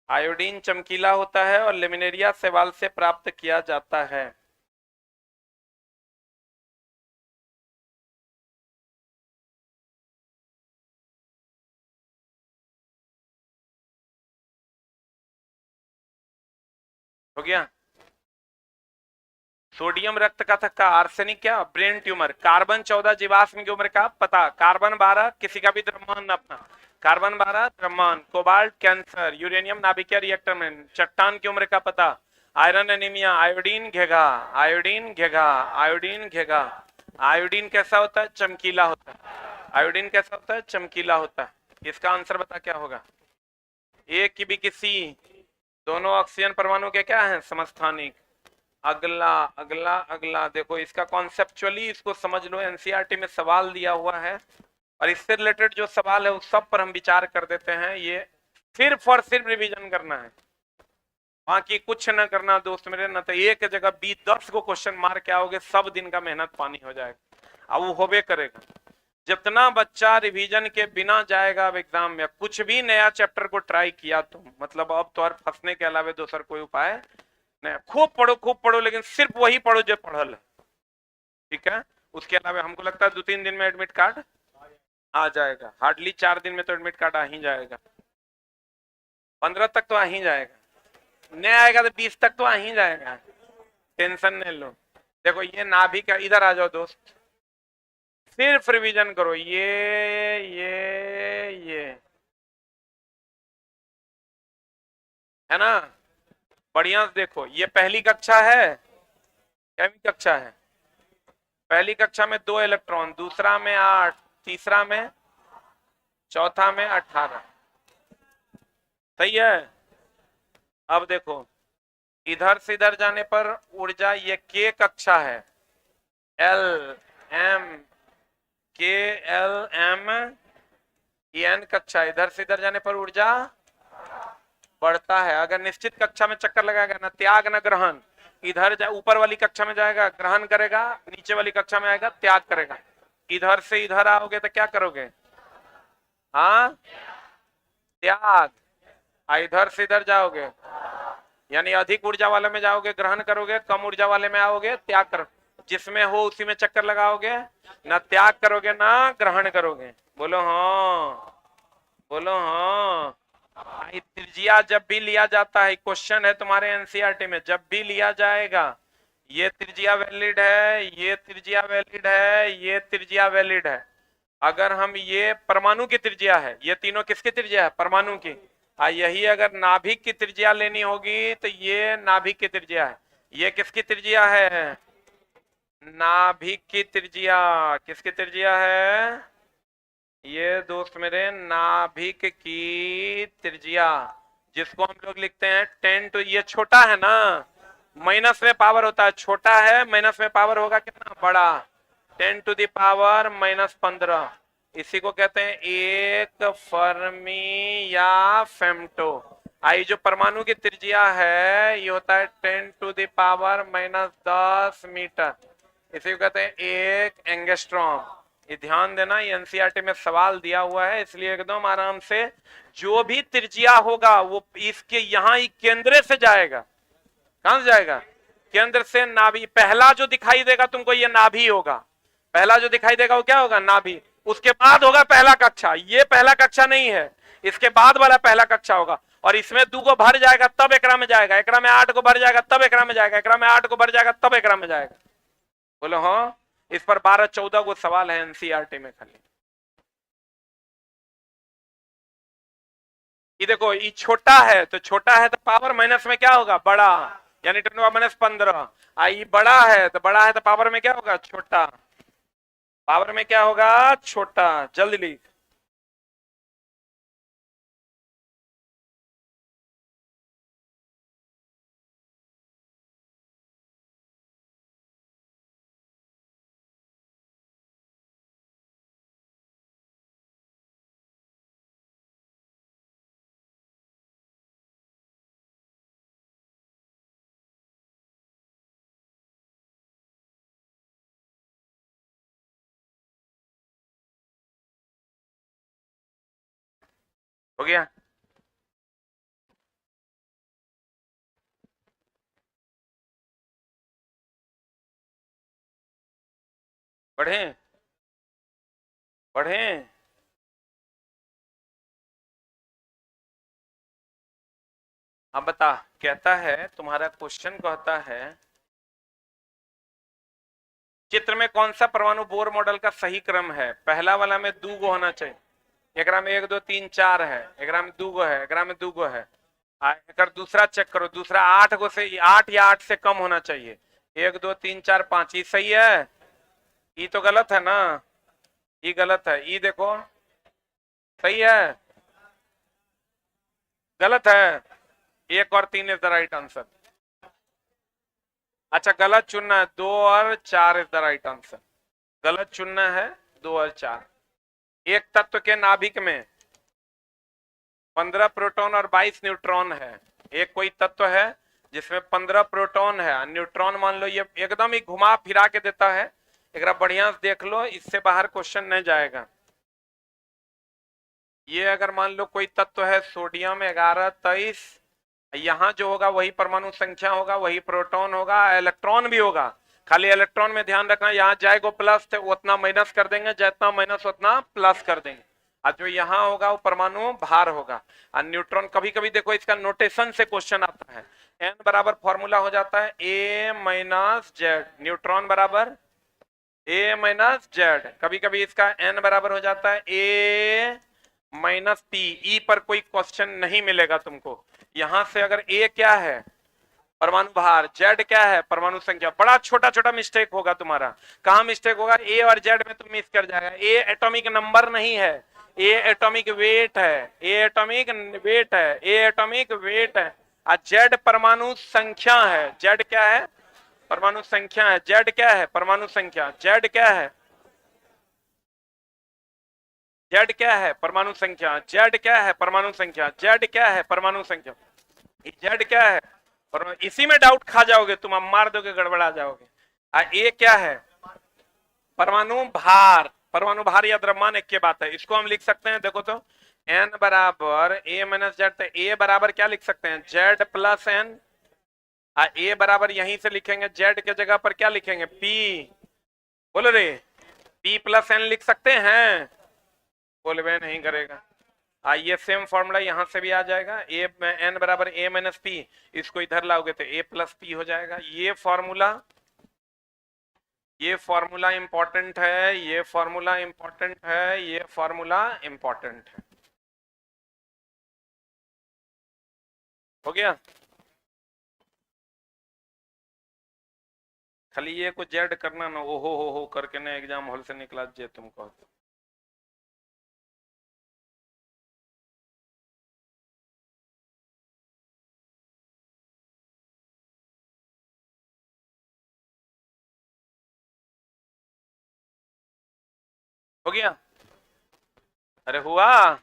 आयोडीन चमकीला होता है और लेमिनेरिया शैवाल से प्राप्त किया जाता है। हो गया। सोडियम रक्त का थक्का, आर्सेनिक क्या? Brain tumour. कार्बन 14 जीवाश्म की उम्र का पता, कार्बन 12 किसी का भी द्रव्यमान नापना, कार्बन 12 द्रव्यमान। कोबाल्ट कैंसर, यूरेनियम नाभिकीय रिएक्टर में। चट्टान की उम्र का पता, आयरन एनीमिया। आयोडीन घेघा, आयोडीन घेघा, आयोडीन घेघा। आयोडीन कैसा होता है? चमकीला होता है। आयोडीन कैसा होता है? चमकीला होता है। इसका आंसर बता क्या होगा? एक की भी किसी, दोनों ऑक्सीजन परमाणु के क्या है? समस्थानिक। अगला अगला अगला देखो, इसका कॉन्सेप्चुअली इसको समझ लो। एनसीईआरटी में सवाल दिया हुआ है और इससे रिलेटेड जो सवाल है उस सब पर हम विचार कर देते हैं। ये सिर्फ और सिर्फ रिवीजन करना है, बाकी कुछ न करना दोस्त मेरे। न तो एक जगह 20-10 को क्वेश्चन मार के आओगे, सब दिन का मेहनत पानी हो जाएगा। अब वो होबे करेगा। जितना बच्चा रिवीजन के बिना जाएगा अब एग्जाम में, कुछ भी नया चैप्टर को ट्राई किया तुम, मतलब अब तो और फंसने के अलावा दूसरा कोई उपाय नहीं। खूब पढ़ो, लेकिन सिर्फ वही पढ़ो जो पढ़ल है, ठीक है? उसके अलावा हमको लगता है 2-3 दिन में एडमिट कार्ड आ जाएगा। हार्डली 4 दिन में तो एडमिट कार्ड आ ही जाएगा। 15 तक तो आ ही जाएगा, नहीं आएगा तो 20 तक तो आ ही जाएगा। टेंशन नहीं लो। देखो ये नाभिक है, इधर आ जाओ दोस्त, सिर्फ रिवीजन करो। ये है ना? बढ़िया से देखो, ये पहली कक्षा है, कैवी कक्षा है? पहली कक्षा में 2 इलेक्ट्रॉन, दूसरा में 8, तीसरा में, चौथा में 18। सही है? अब देखो, इधर से इधर जाने पर ऊर्जा, ये के कक्षा है, एल एम, के एल एम एन कक्षा। इधर से इधर जाने पर ऊर्जा बढ़ता है। अगर निश्चित कक्षा में चक्कर लगाएगा ना त्याग ना ग्रहण, इधर ऊपर वाली कक्षा में जाएगा ग्रहण करेगा, नीचे वाली कक्षा में आएगा त्याग करेगा। इधर से इधर आओगे तो क्या करोगे? हाँ, त्याग। इधर से इधर जाओगे यानी अधिक ऊर्जा वाले में जाओगे ग्रहण करोगे, कम ऊर्जा वाले में आओगे त्याग करो, जिसमें हो उसी में चक्कर लगाओगे, ना त्याग करोगे ना ग्रहण करोगे। बोलो हाँ, बोलो हाँ। त्रिज्या जब भी लिया जाता है, क्वेश्चन है तुम्हारे एनसीईआरटी में, जब भी लिया जाएगा ये त्रिज्या वैलिड है, ये त्रिज्या वैलिड है, ये त्रिज्या वैलिड है। अगर हम ये परमाणु की त्रिज्या है, ये तीनों किसकी त्रिज्या है? परमाणु की। यही अगर नाभिक की त्रिज्या लेनी होगी तो ये नाभिक की त्रिज्या है। ये किसकी त्रिज्या है? नाभिक की त्रिज्या। किसकी त्रिज्या है? ये दोस्त मेरे नाभिक की त्रिज्या, जिसको हम लोग लिखते हैं 10 टू, ये छोटा है ना, माइनस में पावर होता है, छोटा है माइनस में पावर होगा कितना? बड़ा। 10 टू द पावर -15, इसी को कहते हैं एक फर्मी या फेम्टो। आई जो परमाणु की त्रिज्या है ये होता है 10 टू द पावर -10 मीटर, इसी को कहते हैं एक एंगस्ट्रॉम। ये ध्यान देना, ये एनसीईआरटी में सवाल दिया हुआ है, इसलिए एकदम आराम से जो भी त्रिज्या होगा वो इसके यहाँ ही केंद्र से जाएगा। कहां से जाएगा? केंद्र से नाभि। पहला जो दिखाई देगा तुमको ये नाभि होगा, पहला जो दिखाई देगा वो क्या होगा? नाभि। उसके बाद होगा पहला कक्षा, ये पहला कक्षा नहीं है, इसके बाद वाला पहला कक्षा होगा। और इसमें 2 को भर जाएगा तब एकरा में जाएगा, एकरा में 8 को भर जाएगा तब एकरा में जाएगा, एकरा में 8 को भर जाएगा तब एकरा में जाएगा। बोलो हाँ। इस पर 12-14 को सवाल है एनसीईआरटी में खाली। ये देखो, ये छोटा है तो छोटा है तो पावर माइनस में क्या होगा? बड़ा, यानी 10⁻15। आई बड़ा है तो बड़ा है तो पावर में क्या होगा? छोटा। पावर में क्या होगा? छोटा। जल्दी लिख। हो गया? बढ़े बढ़े। अब बता, कहता है तुम्हारा क्वेश्चन कहता है चित्र में कौन सा परमाणु बोर मॉडल का सही क्रम है? पहला वाला में 2 गो होना चाहिए, एकरा में 1 2 3 4 है, एकरा में 2 गो है, एकरा में 2 गो है। अगर दूसरा चेक करो, दूसरा 8 गो से 8 या 8 से कम होना चाहिए। 1 2 3 4 5, ये सही है? ये तो गलत है ना, ये गलत है। ये देखो सही है? गलत है। 1 और 3 इज द राइट आंसर। अच्छा, गलत चुनना है, 2 और 4 इज द राइट आंसर। गलत चुनना है 2 और 4। एक तत्व के नाभिक में 15 प्रोटॉन और 22 न्यूट्रॉन है। एक कोई तत्व है जिसमें 15 प्रोटॉन है, न्यूट्रॉन मान लो, ये एकदम ही घुमा फिरा के देता है, एक बढ़िया से देख लो, इससे बाहर क्वेश्चन नहीं जाएगा। ये अगर मान लो कोई तत्व है सोडियम 1123, यहां जो होगा वही परमाणु संख्या होगा, वही प्रोटॉन होगा, इलेक्ट्रॉन भी होगा। खाली इलेक्ट्रॉन में ध्यान रखना, यहाँ जाएगा प्लस तो उतना माइनस कर देंगे, जितना माइनस उतना प्लस कर देंगे। और जो यहाँ होगा वो परमाणु भार होगा। और न्यूट्रॉन कभी कभी देखो इसका नोटेशन से क्वेश्चन आता है, एन बराबर फॉर्मूला हो जाता है ए माइनस जेड, न्यूट्रॉन बराबर ए माइनस जेड। कभी कभी इसका एन बराबर हो जाता है ए माइनस पी। ई पर कोई क्वेश्चन नहीं मिलेगा तुमको। यहां से अगर ए क्या है? परमाणु भार। जेड क्या है? परमाणु संख्या। बड़ा छोटा छोटा मिस्टेक होगा तुम्हारा। कहां मिस्टेक होगा? ए और जेड में तुम मिस कर जाएगा। ए एटॉमिक नंबर नहीं है, ए एटॉमिक वेट है, ए एटॉमिक वेट है, ए एटॉमिक वेट है। और जेड परमाणु संख्या है। जेड क्या है? परमाणु संख्या है। जेड क्या है? परमाणु संख्या। जेड क्या है? जेड क्या है? परमाणु संख्या। जेड क्या है? परमाणु संख्या। जेड क्या है? परमाणु संख्या। जेड क्या है? और इसी में डाउट खा जाओगे तुम, मार दोगे, गड़बड़ा जाओगे। ए क्या है? परमाणु भार। परमाणु भार या द्रव्यमान एक के बात है। इसको हम लिख सकते हैं, देखो तो, एन बराबर ए माइनस जेड। ए बराबर क्या लिख सकते हैं? Z plus N. ए बराबर यहीं से लिखेंगे, जेड के जगह पर क्या लिखेंगे, पी, बोलो रे, पी प्लस एन लिख सकते हैं, बोलवे नहीं करेगा। ये सेम फॉर्मूला यहां से भी आ जाएगा, ए एन बराबर ए माइनस पी, इसको इधर लाओगे तो ए प्लस पी हो जाएगा। ये फॉर्मूला इंपॉर्टेंट है, ये फॉर्मूला इंपॉर्टेंट है, ये फॉर्मूला इंपॉर्टेंट है। हो गया, खाली ये को जेड करना ना, ओहो हो करके ना एग्जाम हॉल से निकला जे तुमको। हो गया, अरे हुआ।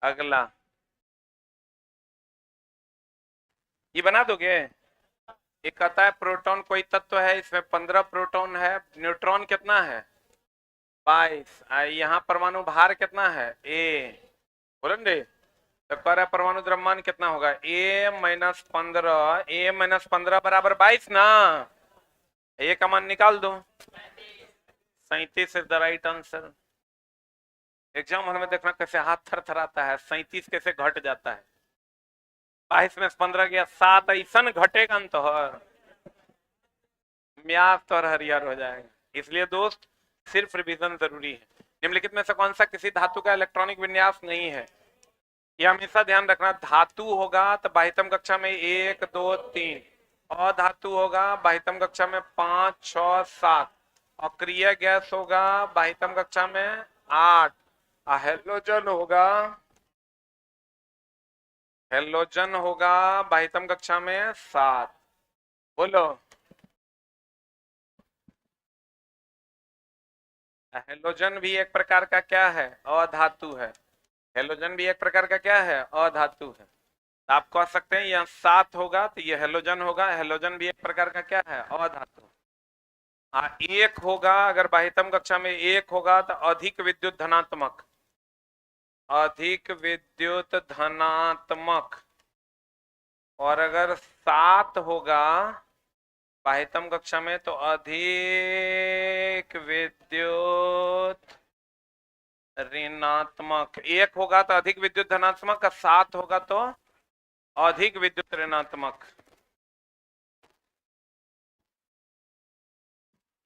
अगला ये बना दोगे। एक कहता है प्रोटॉन कोई तत्व है, इसमें 15 प्रोटॉन है, न्यूट्रॉन कितना है 22, यहाँ परमाणु भार कितना है ए, बोलेंगे तो कह रहा है परमाणु द्रव्यमान कितना होगा ए माइनस 15, ए माइनस 15 बराबर 22 ना, ए का मान निकाल दो, 37 is the right answer. Exam hall में देखना कैसे हाथ थर थर आता है, 37 कैसे घट जाता है, 22 में 15 गया 7, ऐसा घटेगा न तो म्याद तो हरियर हो जाएगा। इसलिए दोस्त सिर्फ रिवीजन जरूरी है। निम्नलिखित में से कौन सा किसी धातु का इलेक्ट्रॉनिक विन्यास नहीं है, ये हमेशा ध्यान रखना। धातु होगा तो बाह्यतम कक्षा में 1 2 3, अधातु होगा बाह्यतम कक्षा में 5 6 7, अक्रिय गैस होगा बाह्यतम कक्षा में 8, हेलोजन होगा बाह्यतम कक्षा में 7। बोलो, हेलोजन भी एक प्रकार का क्या है, अधातु है। हेलोजन भी एक प्रकार का क्या है, अधातु है। तो आप कह सकते हैं यहाँ 7 होगा तो ये हेलोजन होगा, हेलोजन भी एक प्रकार का क्या है, अधातु। हाँ, 1 होगा अगर बाह्यतम कक्षा में 1 होगा तो अधिक विद्युत धनात्मक, अधिक विद्युत धनात्मक, और अगर 7 होगा बाह्यतम कक्षा में तो अधिक विद्युत ऋणात्मक। 1 होगा तो अधिक विद्युत धनात्मक, 7 होगा तो अधिक विद्युत ऋणात्मक।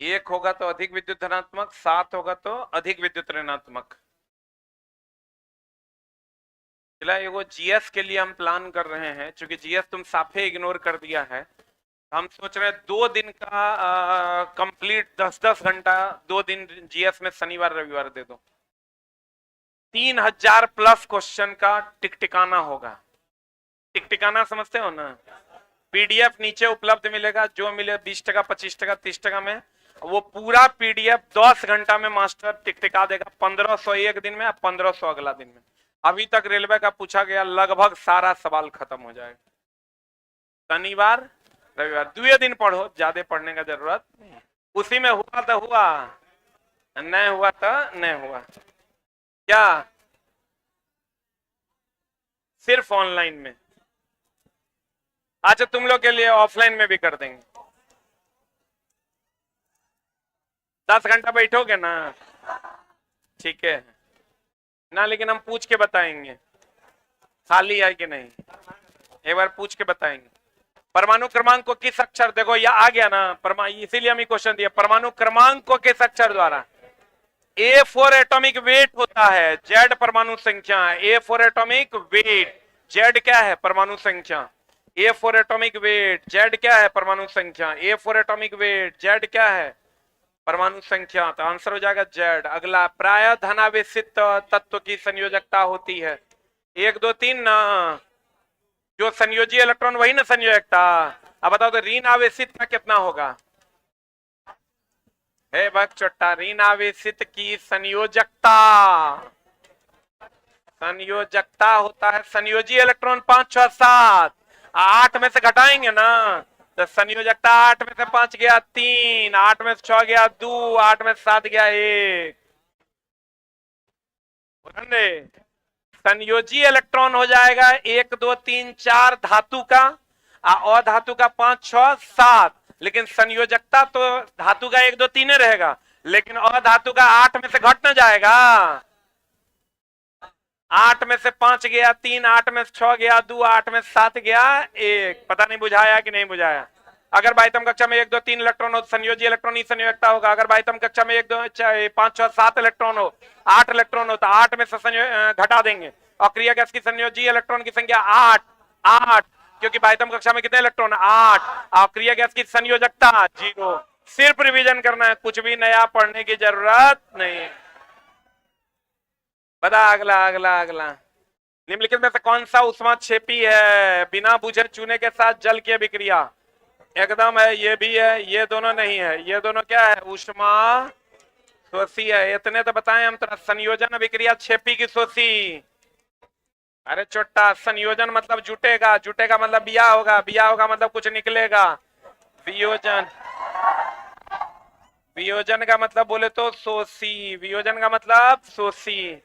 1 होगा तो अधिक विद्युत धनात्मक, 7 होगा तो अधिक विद्युत ऋणात्मक। चला ये वो जीएस के लिए हम प्लान कर रहे हैं, क्योंकि जीएस तुम साफे इग्नोर कर दिया है। हम सोच रहे हैं 2 दिन का कंप्लीट 10-10 घंटा 2 दिन जीएस में शनिवार रविवार दे दो। 3000 प्लस क्वेश्चन का टिकटिकाना होगा। टिकटिकाना समझते हो ना, पीडीएफ नीचे उपलब्ध मिलेगा, जो मिले 20 टका 25 टका 30 टका में, वो पूरा पीडीएफ 10 घंटा में मास्टर टिकटिका देगा। 1500 एक दिन में, 1500 अगला दिन में। अभी तक रेलवे का पूछा गया लगभग सारा सवाल खत्म हो जाएगा। शनिवार रविवार 2 दिन पढ़ो, ज्यादा पढ़ने का जरूरत नहीं। उसी में हुआ तो हुआ, नहीं हुआ तो नहीं हुआ। क्या सिर्फ ऑनलाइन में? अच्छा, तुम लोग के लिए ऑफलाइन में भी कर देंगे। 10 घंटा बैठोगे ना, ठीक है ना, लेकिन हम पूछ के बताएंगे खाली है कि नहीं, एक बार पूछ के बताएंगे। परमाणु क्रमांक को किस अक्षर, देखो यह आ गया ना, इसीलिए हम क्वेश्चन दिया, परमाणु क्रमांक को किस अक्षर द्वारा। A4 एटॉमिक वेट होता है, Z परमाणु संख्या, A4 एटॉमिक वेट, Z क्या है परमाणु संख्या, A4 एटॉमिक वेट, Z क्या है परमाणु संख्या, A4 एटॉमिक वेट, Z क्या है परमाणु संख्या, तो आंसर हो जाएगा Z। अगला, प्राय धनावेशित तत्व की संयोजकता होती है 1 2 3 ना, जो संयोजी इलेक्ट्रॉन वही ना संयोजकता। अब बताओ तो ऋण आवेशित का कितना होगा, हे भक्त चट्टा, ऋण आवेशित की संयोजकता, संयोजकता होता है संयोजी इलेक्ट्रॉन 5 6 7, 8 में से घटाएंगे ना तो संयोजकता 8 में से 5 गया 3, 8 में से 6 गया 2, 8 में से 7 गया 1। संयोजी इलेक्ट्रॉन हो जाएगा 1 2 3 4 धातु का, अधातु का 5 6 7, लेकिन संयोजकता तो धातु का 1 2 3 रहेगा, लेकिन अधातु का 8 में से घट ना जाएगा। 8 में से 5 गया 3, 8 में से 6 गया 2, 8 में से 7 गया 1। पता नहीं बुझाया कि नहीं बुझाया। अगर बाह्यतम कक्षा में 1 2 3 इलेक्ट्रॉन हो तो संयोजी इलेक्ट्रॉन ही संयोजकता होगा। अगर बाह्यतम कक्षा में 1 2 5 6 7 इलेक्ट्रॉन हो, 8 इलेक्ट्रॉन हो, तो 8 में से घटा देंगे। अक्रिय गैस की संयोजी इलेक्ट्रॉन की संख्या 8 8, क्योंकि बाह्यतम कक्षा में कितने इलेक्ट्रॉन 8। अक्रिय गैस की संयोजकता 0। सिर्फ रिवीजन करना है, कुछ भी नया पढ़ने की जरूरत नहीं। बता अगला अगला अगला। निम्नलिखित में से कौन सा ऊष्माक्षेपी है? बिना बुझे चूने के साथ जल की अभिक्रिया। एकदम है, ये भी है, ये दोनों नहीं है। ये दोनों क्या है? ऊष्मा शोषी है। इतने तो बताएं हम तरह। संयोजन अभिक्रिया क्षेपी की शोषी। अरे छोटा, संयोजन मतलब जुटेगा, जुटेगा मतलब बिया होगा, बिया होगा मतलब कुछ निकलेगा। वियोजन, वियोजन का मतलब बोले तो शोषी। वियोजन का मतलब शोषी।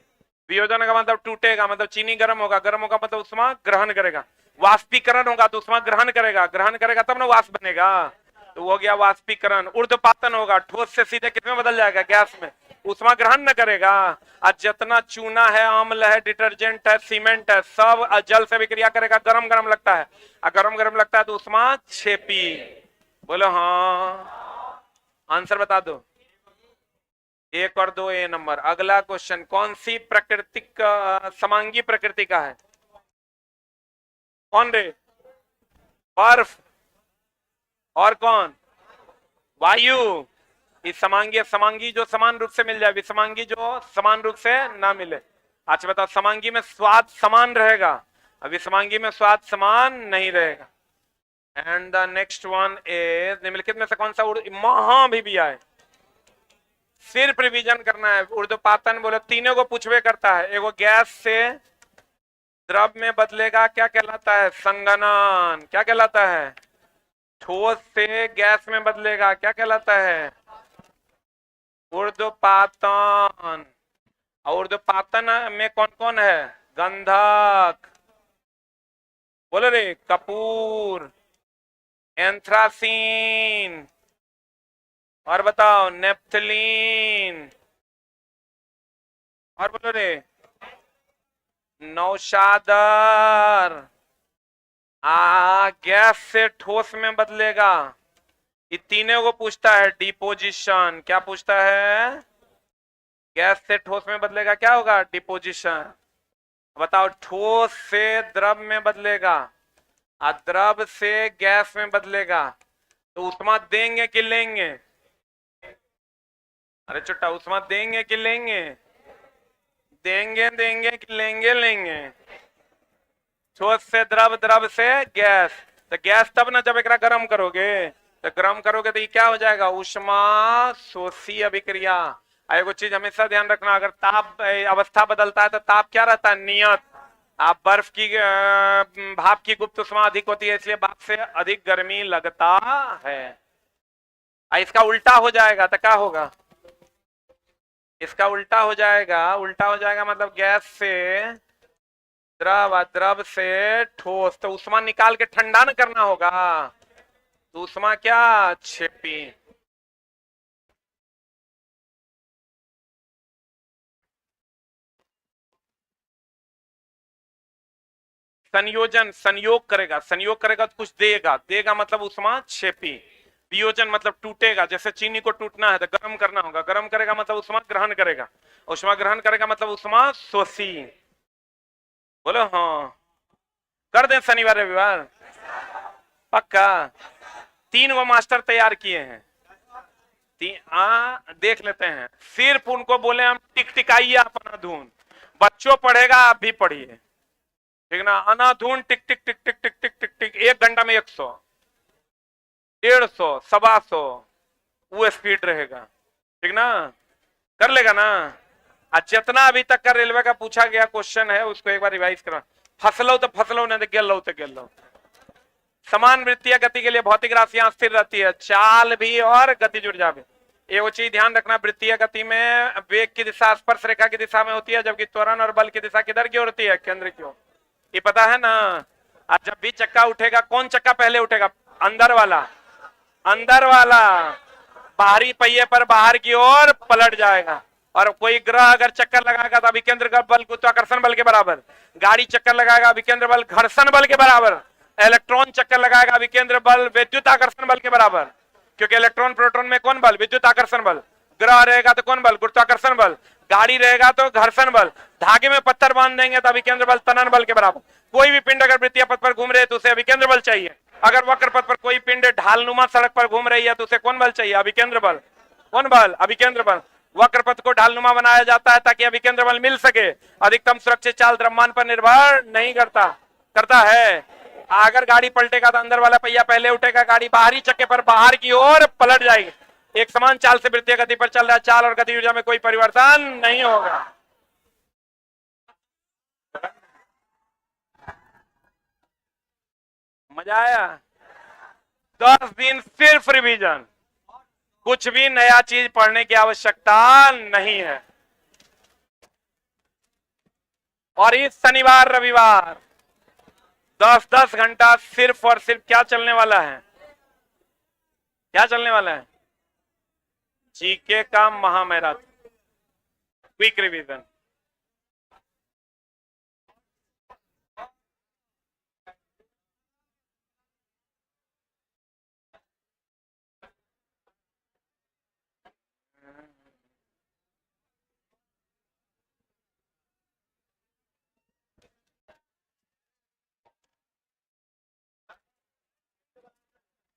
वियोजन का मतलब टूटेगा, मतलब चीनी गर्म होगा, गर्म होगा मतलब उष्मा ग्रहण करेगा। वाष्पीकरण होगा तो उष्मा ग्रहण करेगा, ग्रहण करेगा तब ना वाष्प बनेगा, तो वो हो गया वाष्पीकरण। ऊर्ध्वपातन होगा, ठोस से सीधे किसमें बदल जाएगा? गैस में। उष्मा ग्रहण न करेगा। और जितना चूना है, अम्ल है, डिटर्जेंट है, सीमेंट है, सब जल से विक्रिया करेगा। गरम गरम लगता है, और गरम गरम लगता है तो उष्मा क्षेपी। बोलो हाँ, आंसर बता दो। 1 और 2 ए नंबर। अगला क्वेश्चन, कौन सी प्राकृतिक समांगी प्रकृति का है? कौन रे? बर्फ। और कौन? वायु। इस समांगी, समांगी जो समान रूप से मिल जाए, विसमांगी जो समान रूप से ना मिले। अच्छा बताओ, समांगी में स्वाद समान रहेगा, विसमांगी में स्वाद समान नहीं रहेगा। And the next one is, निम्नलिखित में से कौन सा महा भी आए? सिर्फ रिवीजन करना है। ऊर्ध्वपातन बोले तीनों को पूछवे करता है। एगो गैस से द्रव में बदलेगा, क्या कहलाता है? संघनन। क्या कहलाता है? ठोस से गैस में बदलेगा, क्या कहलाता है? ऊर्ध्वपातन। ऊर्ध्वपातन में कौन कौन है? गंधक, बोलो रे, कपूर, एंथ्रासीन, और बताओ नेप्थलीन, और बोलो रे, नौशादर। गैस से ठोस में बदलेगा, ये तीनों को पूछता है डिपोजिशन। क्या पूछता है? गैस से ठोस में बदलेगा, क्या होगा? डिपोजिशन। बताओ, ठोस से द्रव में बदलेगा, द्रव से गैस में बदलेगा, तो उष्मा देंगे कि लेंगे? अरे छोटा, उष्मा देंगे कि लेंगे? देंगे देंगे कि लेंगे लेंगे? ठोस से द्रव, द्रव से गैस। तो गैस तब ना जब एक गर्म करोगे, तो गर्म करोगे तो ये क्या हो जाएगा? ऊष्मा शोषी अभिक्रिया। एगो चीज हमेशा ध्यान रखना, अगर ताप अवस्था बदलता है तो ताप क्या रहता है? नियत। आप बर्फ की भाप की गुप्त उष्मा अधिक होती है, इसलिए भाप से अधिक गर्मी लगता है। इसका उल्टा हो जाएगा तो क्या होगा? इसका उल्टा हो जाएगा। उल्टा हो जाएगा मतलब गैस से द्रव, द्रव से ठोस, तो उष्मा निकाल के ठंडा न करना होगा, तो उष्मा क्या? क्षेपी। संयोजन, संयोग करेगा, संयोग करेगा तो कुछ देगा, देगा मतलब उष्मा क्षेपी। वियोजन मतलब टूटेगा, जैसे चीनी को टूटना है तो गर्म करना होगा, गर्म करेगा मतलब उष्मा ग्रहण करेगा, उष्मा ग्रहण करेगा मतलब उष्मा शोषी। बोलो हाँ, कर दें शनिवार रविवार पक्का। 3 वो मास्टर तैयार किए हैं, देख लेते हैं। सिर्फ उनको बोले हम टिक टिकाइए अपना धुन, बच्चों पढ़ेगा, आप भी पढ़िए, ठीक ना? अनाधुन टिक टिक टिक टिक टिक टिक टिक टिक, 1 घंटा में 100 150 125, वो स्पीड रहेगा, ठीक ना? कर लेगा ना? आज जितना अभी तक का रेलवे का पूछा गया क्वेश्चन है उसको एक बार रिवाइज करा। फसलो तो फसलो, नहीं तो गेल तो गेल। समान वृत्तीय गति के लिए भौतिक राशियां स्थिर रहती है, चाल भी और गति जुड़ जावे। एगो चीज ध्यान रखना, वृत्तीय गति में वेग की दिशा स्पर्श रेखा की दिशा में होती है, जबकि त्वरण और बल की दिशा किधर की ओर होती है? केंद्र की ओर। ये पता है ना? और जब भी चक्का उठेगा, कौन चक्का पहले उठेगा? अंदर वाला, अंदर वाला बाहरी पहिए पर बाहर की ओर पलट जाएगा। और कोई ग्रह अगर चक्कर लगाएगा तो अभिकेंद्र का बल गुरुत्वाकर्षण बल के बराबर, गाड़ी चक्कर लगाएगा अभिकेंद्र बल घर्षण बल के बराबर, इलेक्ट्रॉन चक्कर लगाएगा अभिकेंद्र बल विद्युत आकर्षण बल के बराबर। क्योंकि इलेक्ट्रॉन प्रोटॉन में कौन बल? विद्युत आकर्षण बल। ग्रह रहेगा तो कौन बल? गुरुत्वाकर्षण बल। गाड़ी रहेगा तो घर्षण बल। धागे में पत्थर बांध देंगे तो अभिकेंद्र बल तनन बल के बराबर। कोई भी पिंड अगर वृत्तीय पथ पर घूम रहे तो उसे अभिकेंद्र बल चाहिए। अगर वक्र पथ पर कोई पिंड ढालनुमा सड़क पर घूम रही है तो उसे कौन बल चाहिए? अभिकेंद्र बल। कौन बल? अभिकेंद्र बल। वक्र पथ को ढालनुमा बनाया जाता है ताकि अभिकेंद्र बल मिल सके। अधिकतम सुरक्षित चाल द्रव्यमान पर निर्भर नहीं करता, करता है। अगर गाड़ी पलटेगा तो अंदर वाला पहिया पहले उठेगा, गाड़ी बाहरी चक्के पर बाहर की ओर पलट जाएगी। एक समान चाल से वृत्तीय गति पर चल रहा है, चाल और गति ऊर्जा में कोई परिवर्तन नहीं होगा। मजा आया? 10 दिन सिर्फ रिवीजन, कुछ भी नया चीज पढ़ने की आवश्यकता नहीं है। और इस शनिवार रविवार 10-10 घंटा सिर्फ और सिर्फ क्या चलने वाला है? क्या चलने वाला है? जीके का महामैराथन, क्विक रिवीजन।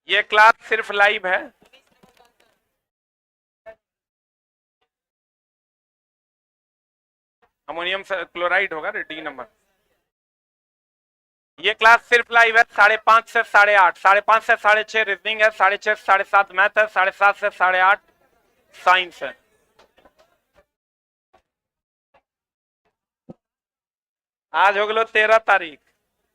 ये क्लास सिर्फ लाइव है। अमोनियम क्लोराइड होगा डी नंबर। ये क्लास सिर्फ लाइव है। 5:30 से 8:30, 5:30 से 6:30 रीजनिंग है, 6:30 से 7:30 मैथ है, 7:30 से 8:30 साइंस है। आज हो गलो 13 तारीख।